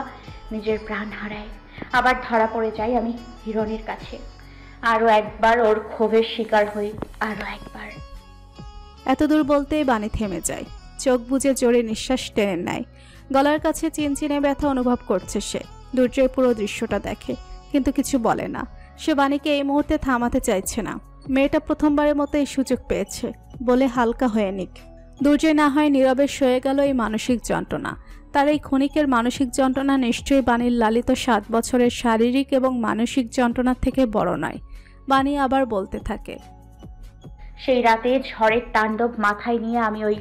নিজের প্রাণ হারায়। আবার ধরা পড়ে যাই আমি হিরণের কাছে। আরও একবার ওর ক্ষোভের শিকার হই, আরও একবার।
এতদূর বলতেই বাণী থেমে যায়। চোখ বুজে জোরে নিঃশ্বাস টেনে নেয়। গলার কাছে চিনচিনে ব্যথা অনুভব করছে সে। দুর্জয় পুরো দৃশ্যটা দেখে, কিন্তু কিছু বলে না। সে বাণীকে এই মুহূর্তে থামাতে চাইছে না। মেয়েটা প্রথমবারের মতো এই সুযোগ পেয়েছে বলে হালকা হয়ে নিক। দুর্জয় না হয় নীরবে সয়ে গেল এই মানসিক যন্ত্রণা। তার এই ক্ষণিকের মানসিক যন্ত্রণা নিশ্চয়ই বাণীর লালিত 7 বছরের শারীরিক এবং মানসিক যন্ত্রণার থেকে বড় নয়। বাণী আবার বলতে থাকে,
সেই রাতে ঝড়ের তাণ্ডব মাথায় নিয়ে আমি ওই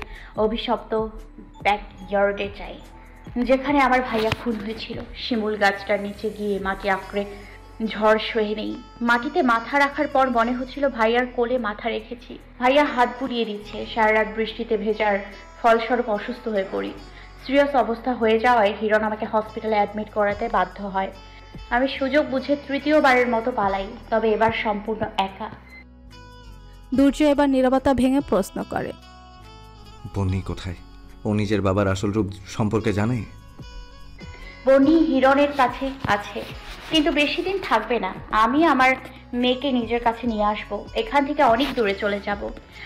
অভিশপ্ত ব্যাকইয়ার্ডে যাই, যেখানে আমার ভাইয়া খুন হয়েছিল। শিমুল গাছটার নিচে গিয়ে মাটি আঁকড়ে ঝড় সহে নেই। মাটিতে মাথা রাখার পর মনে হচ্ছিল ভাইয়ার কোলে মাথা রেখেছি। ভাইয়া হাত বুলিয়ে দিচ্ছে। সারা রাত বৃষ্টিতে ভেজার ফলস্বরূপ অসুস্থ হয়ে পড়ি। সিরিয়াস অবস্থা হয়ে যাওয়ায় হিরণ আমাকে হসপিটালে অ্যাডমিট করাতে বাধ্য হয়। আমি সুযোগ বুঝে তৃতীয়বারের মতো পালাই, তবে এবার সম্পূর্ণ একা।
দুর্জয় এবার নীরবতা ভেঙে প্রশ্ন করে,
বন্নি কোথায়? ও নিজের বাবার আসল রূপ সম্পর্কে জানে?
বন্নি হিরণের কাছে আছে, কিন্তু বেশি দিন থাকবে না। আমি আমার মেয়েকে নিজের কাছে নিয়ে আসবো। এখান থেকে অনেক দূরে চলে যাব।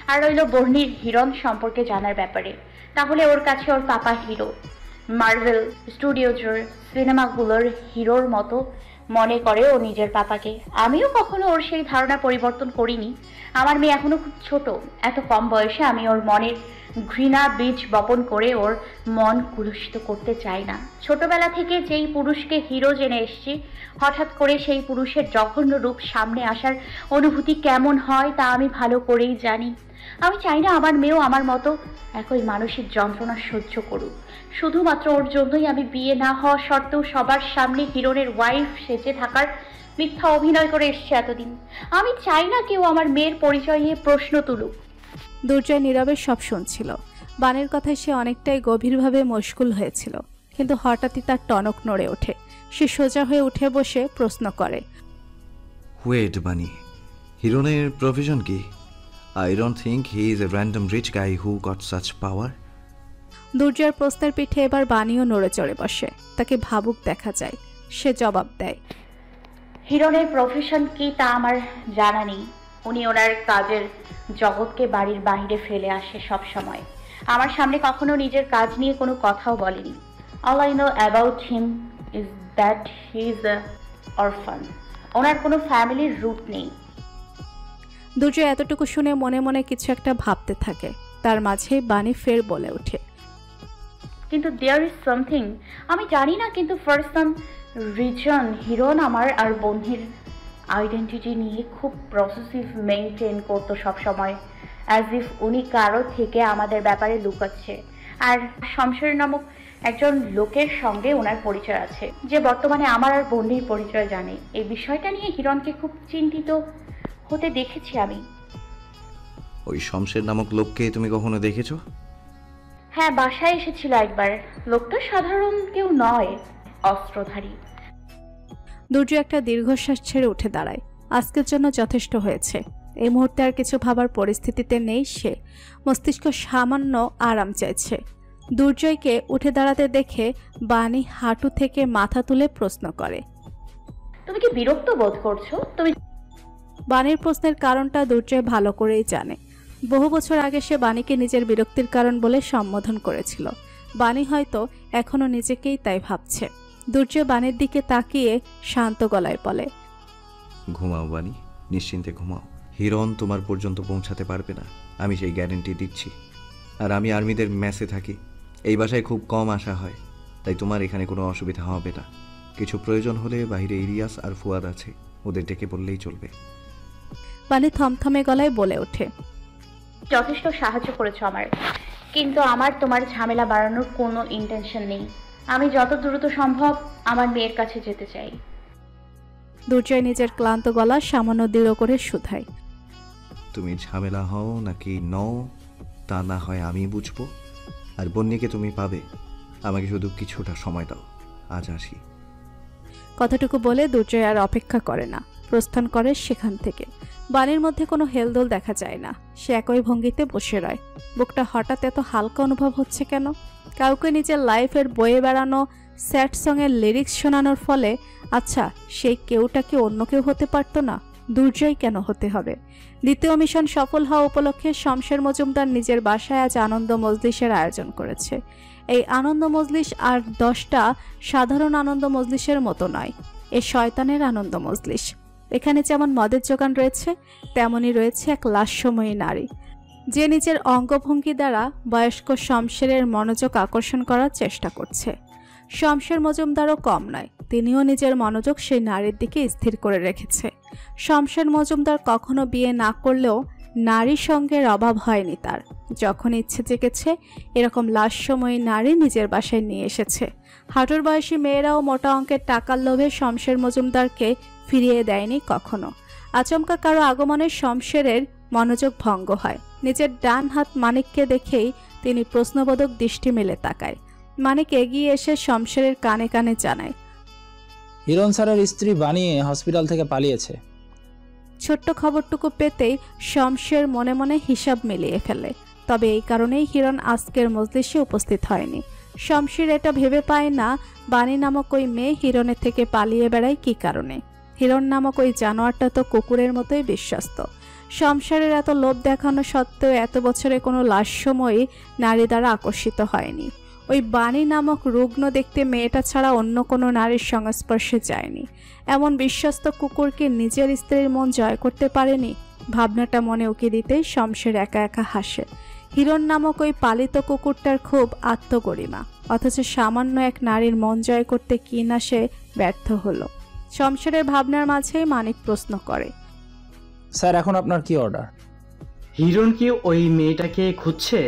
আর রইল বন্নির হিরণ সম্পর্কে জানার ব্যাপারে। তাহলে ওর কাছে ওর পাপা হিরো, মার্ভেল স্টুডিওজের সিনেমাগুলোর হিরোর মতো মনে করে ও নিজের পাপাকে। আমিও কখনো ওর সেই ধারণা পরিবর্তন করিনি। আমার মেয়ে এখনো খুব ছোট। এত কম বয়সে আমি ওর মনের ঘৃণা বীজ বপন করে ওর মন কুলুষিত করতে চাই না। ছোটবেলা থেকে যেই পুরুষকে হিরো জেনে এসেছি, হঠাৎ করে সেই পুরুষের জঘন্য রূপ সামনে আসার অনুভূতি কেমন হয় তা আমি ভালো করেই জানি। আমি চাই না আমার মেয়েও আমার মতো একই মানসিক যন্ত্রণা সহ্য করুক। শুধুমাত্র ওর জন্যই আমি বিয়ে না হওয়া সত্ত্বেও সবার সামনে হিরণের ওয়াইফ সেজে থাকার মিথ্যা অভিনয় করে এসছে এতদিন। আমি চাই না কেউ আমার মেয়ের পরিচয় নিয়ে প্রশ্ন তুলুক।
দুর্জয় নীরবে সব শুনছিল। বাণীর কথায় সে অনেকটাই গভীরভাবে মশগুল হয়েছিল, কিন্তু হঠাৎই তার টনক নড়ে ওঠে। সে সোজা হয়ে উঠে বসে প্রশ্ন করে,
ওয়েট বানি, হিরণের প্রফেশন কি? I don't think he is a random rich guy who got such power.
দুর্জয়ের প্রশ্নের পিঠে এবার বাণীও নড়ে চড়ে বসে। তাকে ভাবুক দেখা যায়। সে জবাব দেয়,
হিরণের প্রফেশন কি তা আমার জানা নেই। উনি ওনার কাজের জগৎকে বাড়ির বাইরে ফেলে আসে সব সময়। আমার সামনে কখনো নিজের কাজ নিয়ে কোনো কথাও বলেনি। All I know about him is that he is a orphan. ওনার কোনো ফ্যামিলির রুট নেই।
দুর্জয় এতটুকু শুনে মনে মনে কিছু একটা ভাবতে থাকে। তার মাঝে বাণী ফের বলে ওঠে,
কিন্তু দেয়ার ইজ সামথিং, আমি জানি না, কিন্তু ফর সাম রিজন হিরণ আমার আর বন্ধুর আইডেন্টিটি নিয়ে খুব প্রসেসিভ মেনটেন করতো সবসময়, অ্যাজ ইফ উনি কারো থেকে আমাদের ব্যাপারে লুকাচ্ছে। আর শমশের নামক একজন লোকের সঙ্গে ওনার পরিচয় আছে, যে বর্তমানে আমার আর বন্ধুর পরিচয় জানে। এই বিষয়টা নিয়ে হিরণকে খুব চিন্তিত হতে দেখেছি আমি।
ওই শমশের নামক লোককে তুমি কখনো দেখেছো?
হ্যাঁ, বাসায় এসেছিল একবার। লোকটা সাধারণ কেউ নয়, অস্ত্রধারী।
দুর্জয় একটা দীর্ঘশ্বাস ছেড়ে উঠে দাঁড়ায়। আজকের জন্য যথেষ্ট হয়েছে। এই মুহূর্তে আর কিছু ভাবার পরিস্থিতিতে নেই সে। মস্তিষ্ক সামান্য আরাম চাইছে। দুর্জয়কে উঠে দাঁড়াতে দেখে বাণী হাঁটু থেকে মাথা তুলে প্রশ্ন করে,
তুমি কি বিরক্ত বোধ করছো? তুমি
বাণীর প্রশ্নের কারণটা দুর্জয় ভালো করেই জানে। বহু বছর আগে সে বাণীকে নিজের বিরক্তির কারণ বলে সম্বোধন করেছিল। বাণী হয়তো এখনো নিজেকেই তাই ভাবছে। দুর্জয় বাণীর দিকে তাকিয়ে শান্ত গলায় বলে,
ঘুমাও বাণী, নিশ্চিন্তে ঘুমাও। হিরণ তোমার পর্যন্ত পৌঁছাতে পারবে না, আমি সেই গ্যারেন্টি দিচ্ছি। আর আমি আর্মিদের মেসে থাকি, এই বাসায় খুব কম আসা হয়, তাই তোমার এখানে কোনো অসুবিধা হবে না। কিছু প্রয়োজন হলে বাইরে ইরিয়াস আর ফুয়াদ আছে, ওদের ডেকে বললেই চলবে।
বাণী থমথমে গলায় বলে ওঠে,
যথেষ্ট সাহায্য করেছো আমার, কিন্তু আমার তোমার ঝামেলা বাড়ানোর কোনো ইন্টেনশন নেই। আমি যত দ্রুত সম্ভব আমার মেয়ের কাছে যেতে চাই।
দুর্জয় নিজের ক্লান্ত গলা সামান্য দৃঢ় করে শুধায়,
তুমি ঝামেলা হও নাকি নও তা না হয় আমি বুঝবো। আর বন্যিকে তুমি পাবে, আমাকে শুধু কিছুটা সময় দাও, আজ আসি।
কথাটুকু বলে দুর্জয় আর অপেক্ষা করে না, প্রস্থান করে সেখান থেকে। বাণীর মধ্যে কোনো হেলদোল দেখা যায় না। সে একই ভঙ্গিতে বসে রয়। বুকটা হঠাৎ এত হালকা অনুভব হচ্ছে কেন? কাউকে নিজের লাইফের বয়ে বেড়ানো স্যাড সঙের লিরিক্স শোনানোর ফলে আচ্ছা, সেই কেউটা কি অন্য কেউ হতে পারতো না? দুর্জয় কেন হতে হবে? দ্বিতীয় মিশন সফল হওয়া উপলক্ষে শমশের মজুমদার নিজের বাসায় আজ আনন্দ মজলিসের আয়োজন করেছে। এই আনন্দ মজলিস আর 10টা সাধারণ আনন্দ মজলিসের মতো নয়, এ শয়তানের আনন্দ মজলিস। এখানে যেমন মদের যোগান রয়েছে, তেমনই রয়েছে এক লাস্যময়ী নারী, যে নিজের অঙ্গভঙ্গি দ্বারা বয়স্ক শমশেরের মনোযোগ আকর্ষণ করার চেষ্টা করছে। শমশের মজুমদারও কম নয়, তিনিও নিজের মনোযোগ সেই নারীর দিকে স্থির করে রেখেছে। শমশের মজুমদার কখনো বিয়ে না করলেও নারী সঙ্গের অভাব হয়নি তার। যখন ইচ্ছে জেগেছে এরকম লাস্যময়ী নারী নিজের বাসায় নিয়ে এসেছে। হাঁটুর বয়সী মেয়েরাও মোটা অঙ্কের টাকার লোভে শমশের মজুমদারকে ফিরিয়ে দেয়নি কখনো। আচমকা কারো আগমনে শমশেরের মনোযোগ ভঙ্গ হয়। নিজের ডান হাত মানিককে দেখেই তিনি প্রশ্নবোধক দৃষ্টি মেলে তাকায়। মানিক এগিয়ে এসে শমশেরের কানে কানে জানায়,
হিরণ স্যারের স্ত্রী বানিয়ে হসপিটাল থেকে পালিয়েছে।
ছোট্ট খবরটুকু পেতেই শমশের মনে মনে হিসাব মিলিয়ে ফেলে। তবে এই কারণেই হিরণ আজকের মজলিসে উপস্থিত হয়নি। শমশের এটা ভেবে পায় না বাণী নামক ওই মেয়ে হিরণের থেকে পালিয়ে বেড়ায় কি কারণে। হিরণ নামক ওই জানোয়ারটা তো কুকুরের মতোই বিশ্বস্ত। শমশেরের এত লোভ দেখানো সত্ত্বেও এত বছরে কোনো লাস্যময়ী নারী দ্বারা আকর্ষিত হয়নি। ওই বাণী নামক রুগ্ন দেখতে মেয়েটা ছাড়া অন্য কোনো নারীর সংস্পর্শে যায়নি। এমন বিশ্বস্ত কুকুরকে নিজের স্ত্রীর মন জয় করতে পারেনি। ভাবনাটা মনে উকি দিতেই শমশের একা একা হাসে। হিরণ নামক ওই পালিত কুকুরটার খুব আত্মগরিমা, অথচ সামান্য এক নারীর মন জয় করতে কি না সে ব্যর্থ হলো। শমশেরের ভাবনার মাঝেই মানিক প্রশ্ন করে,
স্যার এখন আপনার কি অর্ডার?
হিরণ কি ওই মেয়েটাকে খুঁজছে?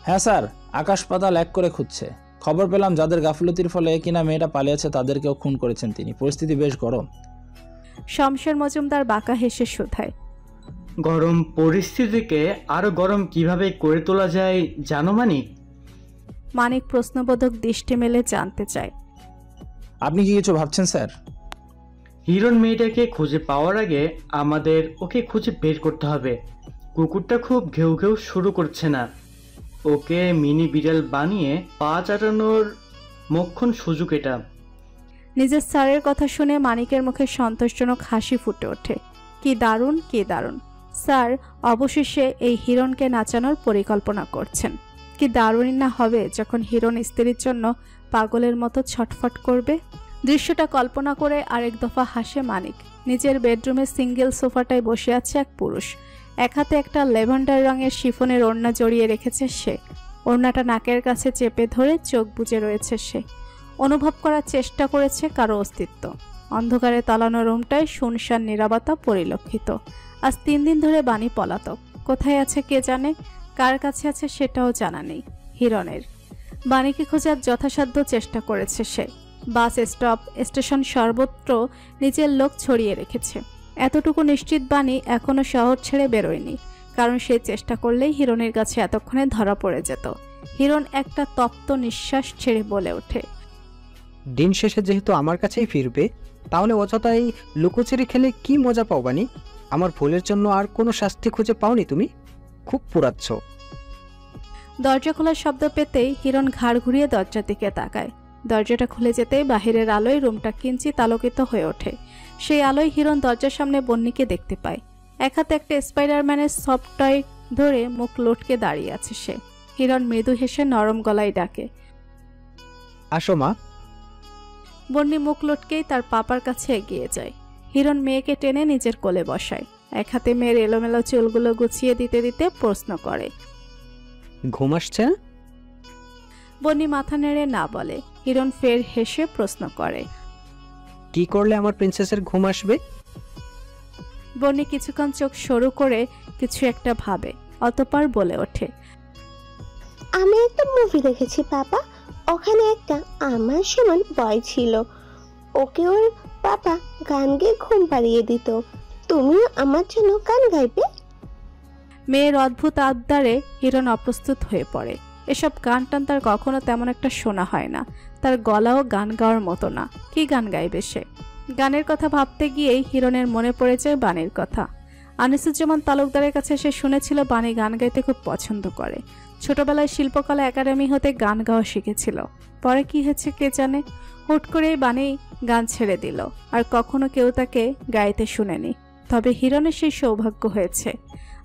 হ্যাঁ স্যার, আকাশ পাতাল এক করে খুঁজছে। খবর পেলাম যাদের গাফলতির ফলে কিনা মেয়েটা পালিয়েছে তাদেরকেও খুন করেছেন তিনি। পরিস্থিতি বেশ গরম।
শমশের মজুমদার বাঁকা হেসে শুধায়,
গরম পরিস্থিতিকে আরো গরম কিভাবে করে তোলা যায় জানো মানিক?
মানিক প্রশ্নবোধক দৃষ্টি মেলে জানতে চায়,
আপনি কি কিছু ভাবছেন স্যার?
হিরণ মেয়েটাকে খুঁজে পাওয়ার আগে আমাদের ওকে খুঁজে বের করতে হবে। কুকুরটা খুব ঘেউ ঘেউ শুরু করছে না। ওকে মিনি বিড়াল বানিয়ে পা চাটানোর মোক্ষণ সুযোগ এটা।
নিজের স্যারের কথা শুনে মানিকের মুখে সন্তোষজনক হাসি ফুটে ওঠে। কি দারুণ, কি দারুণ! স্যার অবশেষে এই হিরণকে নাচানোর পরিকল্পনা করছেন। কি দারুণ না হবে যখন হিরণ স্ত্রীর জন্য পাগলের মতো ছটফট করবে। দৃশ্যটা কল্পনা করে আরেক দফা হাসে মানিক। নিজের বেডরুমে সিঙ্গেল সোফাটায় বসে আছে এক পুরুষ। এক হাতে একটা ল্যাভেন্ডার রঙের শিফনের ওড়না জড়িয়ে রেখেছে সে। ওড়নাটা নাকের কাছে চেপে ধরে চোখ বুজে রয়েছে সে। অনুভব করার চেষ্টা করেছে কারো অস্তিত্ব। অন্ধকারে তলানো রুমটায় শুনশান নীরবতা পরিলক্ষিত। আজ 3 দিন ধরে বাণী পলাতক। কোথায় আছে কে জানে, কার কাছে আছে সেটাও জানা নেই হিরণের। বাণীকে খোঁজার যথাসাধ্য চেষ্টা করেছে সে। বাস স্টপ, স্টেশন সর্বত্র নিজের লোক ছড়িয়ে রেখেছে। এতটুকু নিশ্চিত বাণী এখনো শহর ছেড়ে বেরোয়নি, কারণ সে চেষ্টা করলেই হিরণের কাছে এতক্ষণে ধরা পড়ে যেত। হিরণ একটা তপ্ত নিঃশ্বাস ছেড়ে বলে ওঠে,
দিন শেষে যেহেতু আমার কাছেই ফিরবে, তাহলে অযথাই লুকোচুরি খেলে কি মজা পাও বানি? আমার ভুলের জন্য আর কোনো শাস্তি খুঁজে পাওনি তুমি? খুব পুরাচ্ছ।
দরজা খোলার শব্দ পেতেই হিরণ ঘাড় ঘুরিয়ে দরজার দিকে তাকায়। দরজাটা খুলে যেতেই বাহিরের আলোয় রুমটা কিঞ্চিত আলোকিত হয়ে ওঠে। সেই আলোয় হিরণ দরজার সামনে বন্নিকে দেখতে পায়। এক হাতে একটা স্পাইডারম্যানের সফট টয় ধরে মুখ লটকে দাঁড়িয়ে আছে সে। হিরণ মৃদু হেসে নরম গলায় ডাকে,
আসো মা।
বন্নি মুখ লটকেই তার পাপার কাছে এগিয়ে যায়। হিরণ মেয়েকে টেনে নিজের কোলে বসায়। এক হাতে মেয়ের এলোমেলো চুলগুলো গুছিয়ে দিতে দিতে প্রশ্ন করে,
ঘুম আসছে?
বন্নি মাথা নেড়ে না বলে। হিরণ ফের হেসে প্রশ্ন করে,
কি করলে আমার প্রিন্সেসের ঘুম আসবে?
বন্নি কিছুক্ষণ চোখ সরু করে কিছু একটা ভাবে, অতঃপর বলে ওঠে,
আমি একটা মুভি দেখেছি পাপা, ওখানে একটা আমার সমান বয় ছিল, ওকে ওর পাপা গান গেয়ে ঘুম পাড়িয়ে দিত, তুমিও আমার জন্য গান গাইবে?
মেয়ের অদ্ভুত আবদারে হিরণ অপ্রস্তুত হয়ে পড়ে। এসব গান টান তার কখনো তেমন একটা শোনা হয় না। তার গলাও গান গাওয়ার মতো না। কি গান গাইবে সে? গানের কথা ভাবতে গিয়েই হিরণের মনে পড়ে যায় বাণীর কথা। আনিসুজ্জামান তালুকদারের কাছে সে শুনেছিল বাণী গান গাইতে খুব পছন্দ করে। ছোটবেলায় শিল্পকলা একাডেমি হতে গান গাওয়া শিখেছিল। পরে কি হয়েছে কে জানে, হুট করেই বাণী গান ছেড়ে দিল, আর কখনো কেউ তাকে গাইতে শুনেনি। তবে হিরণের সেই সৌভাগ্য হয়েছে।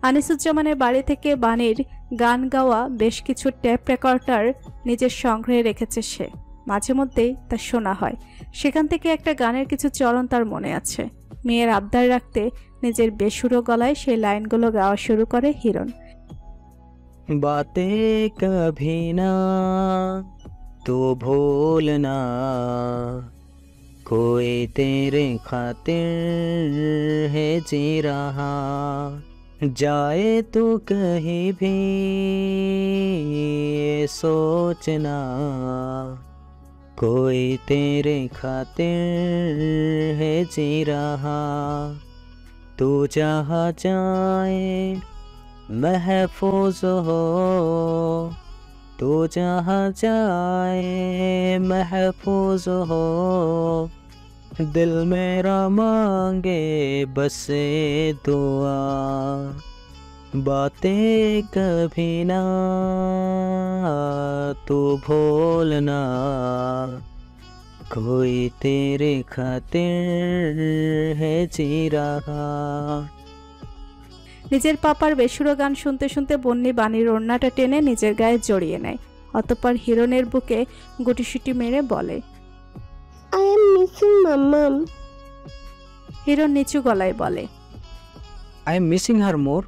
আনিসুজ্জামানের বাড়ি থেকে বাণীর গান গাওয়া বেশ কিছু ট্যাপ রেকর্ডার নিজের সংগ্রহে রেখেছে সে। মাঝে মধ্যেই তা শোনা হয়। সেখান থেকে একটা গানের কিছু চরণ তার মনে আছে। মেয়ের আবদার রাখতে নিজের বেসুরো গলায় সেই লাইনগুলো গাওয়া শুরু করে হিরণ।
বাতে কভি না তো ভুলনা, कोई तेरे खातिर है जी रहा, जाए तो कहीं भी सोचना, कोई तेरे खातिर है जी रहा, तू जहाँ जाए महफूज हो, तू जहाँ जाए महफूज हो, दिल मेरा मांगे बस दुआ, बातें कभी ना तू भूलना, कोई तेरे खातिर है जी रहा।
নিজের পাপার বেসুরো গান শুনতে শুনতে বন্নি বাণীর ওড়নাটা টেনে নিজের গায়ে জড়িয়ে নেয়। অতঃপর হিরণের বুকে গুটিসুটি মেরে বলে,
আই এম মিসিং মাম্মাম।
হিরণ নিচু গলায় বলে,
I am missing her more.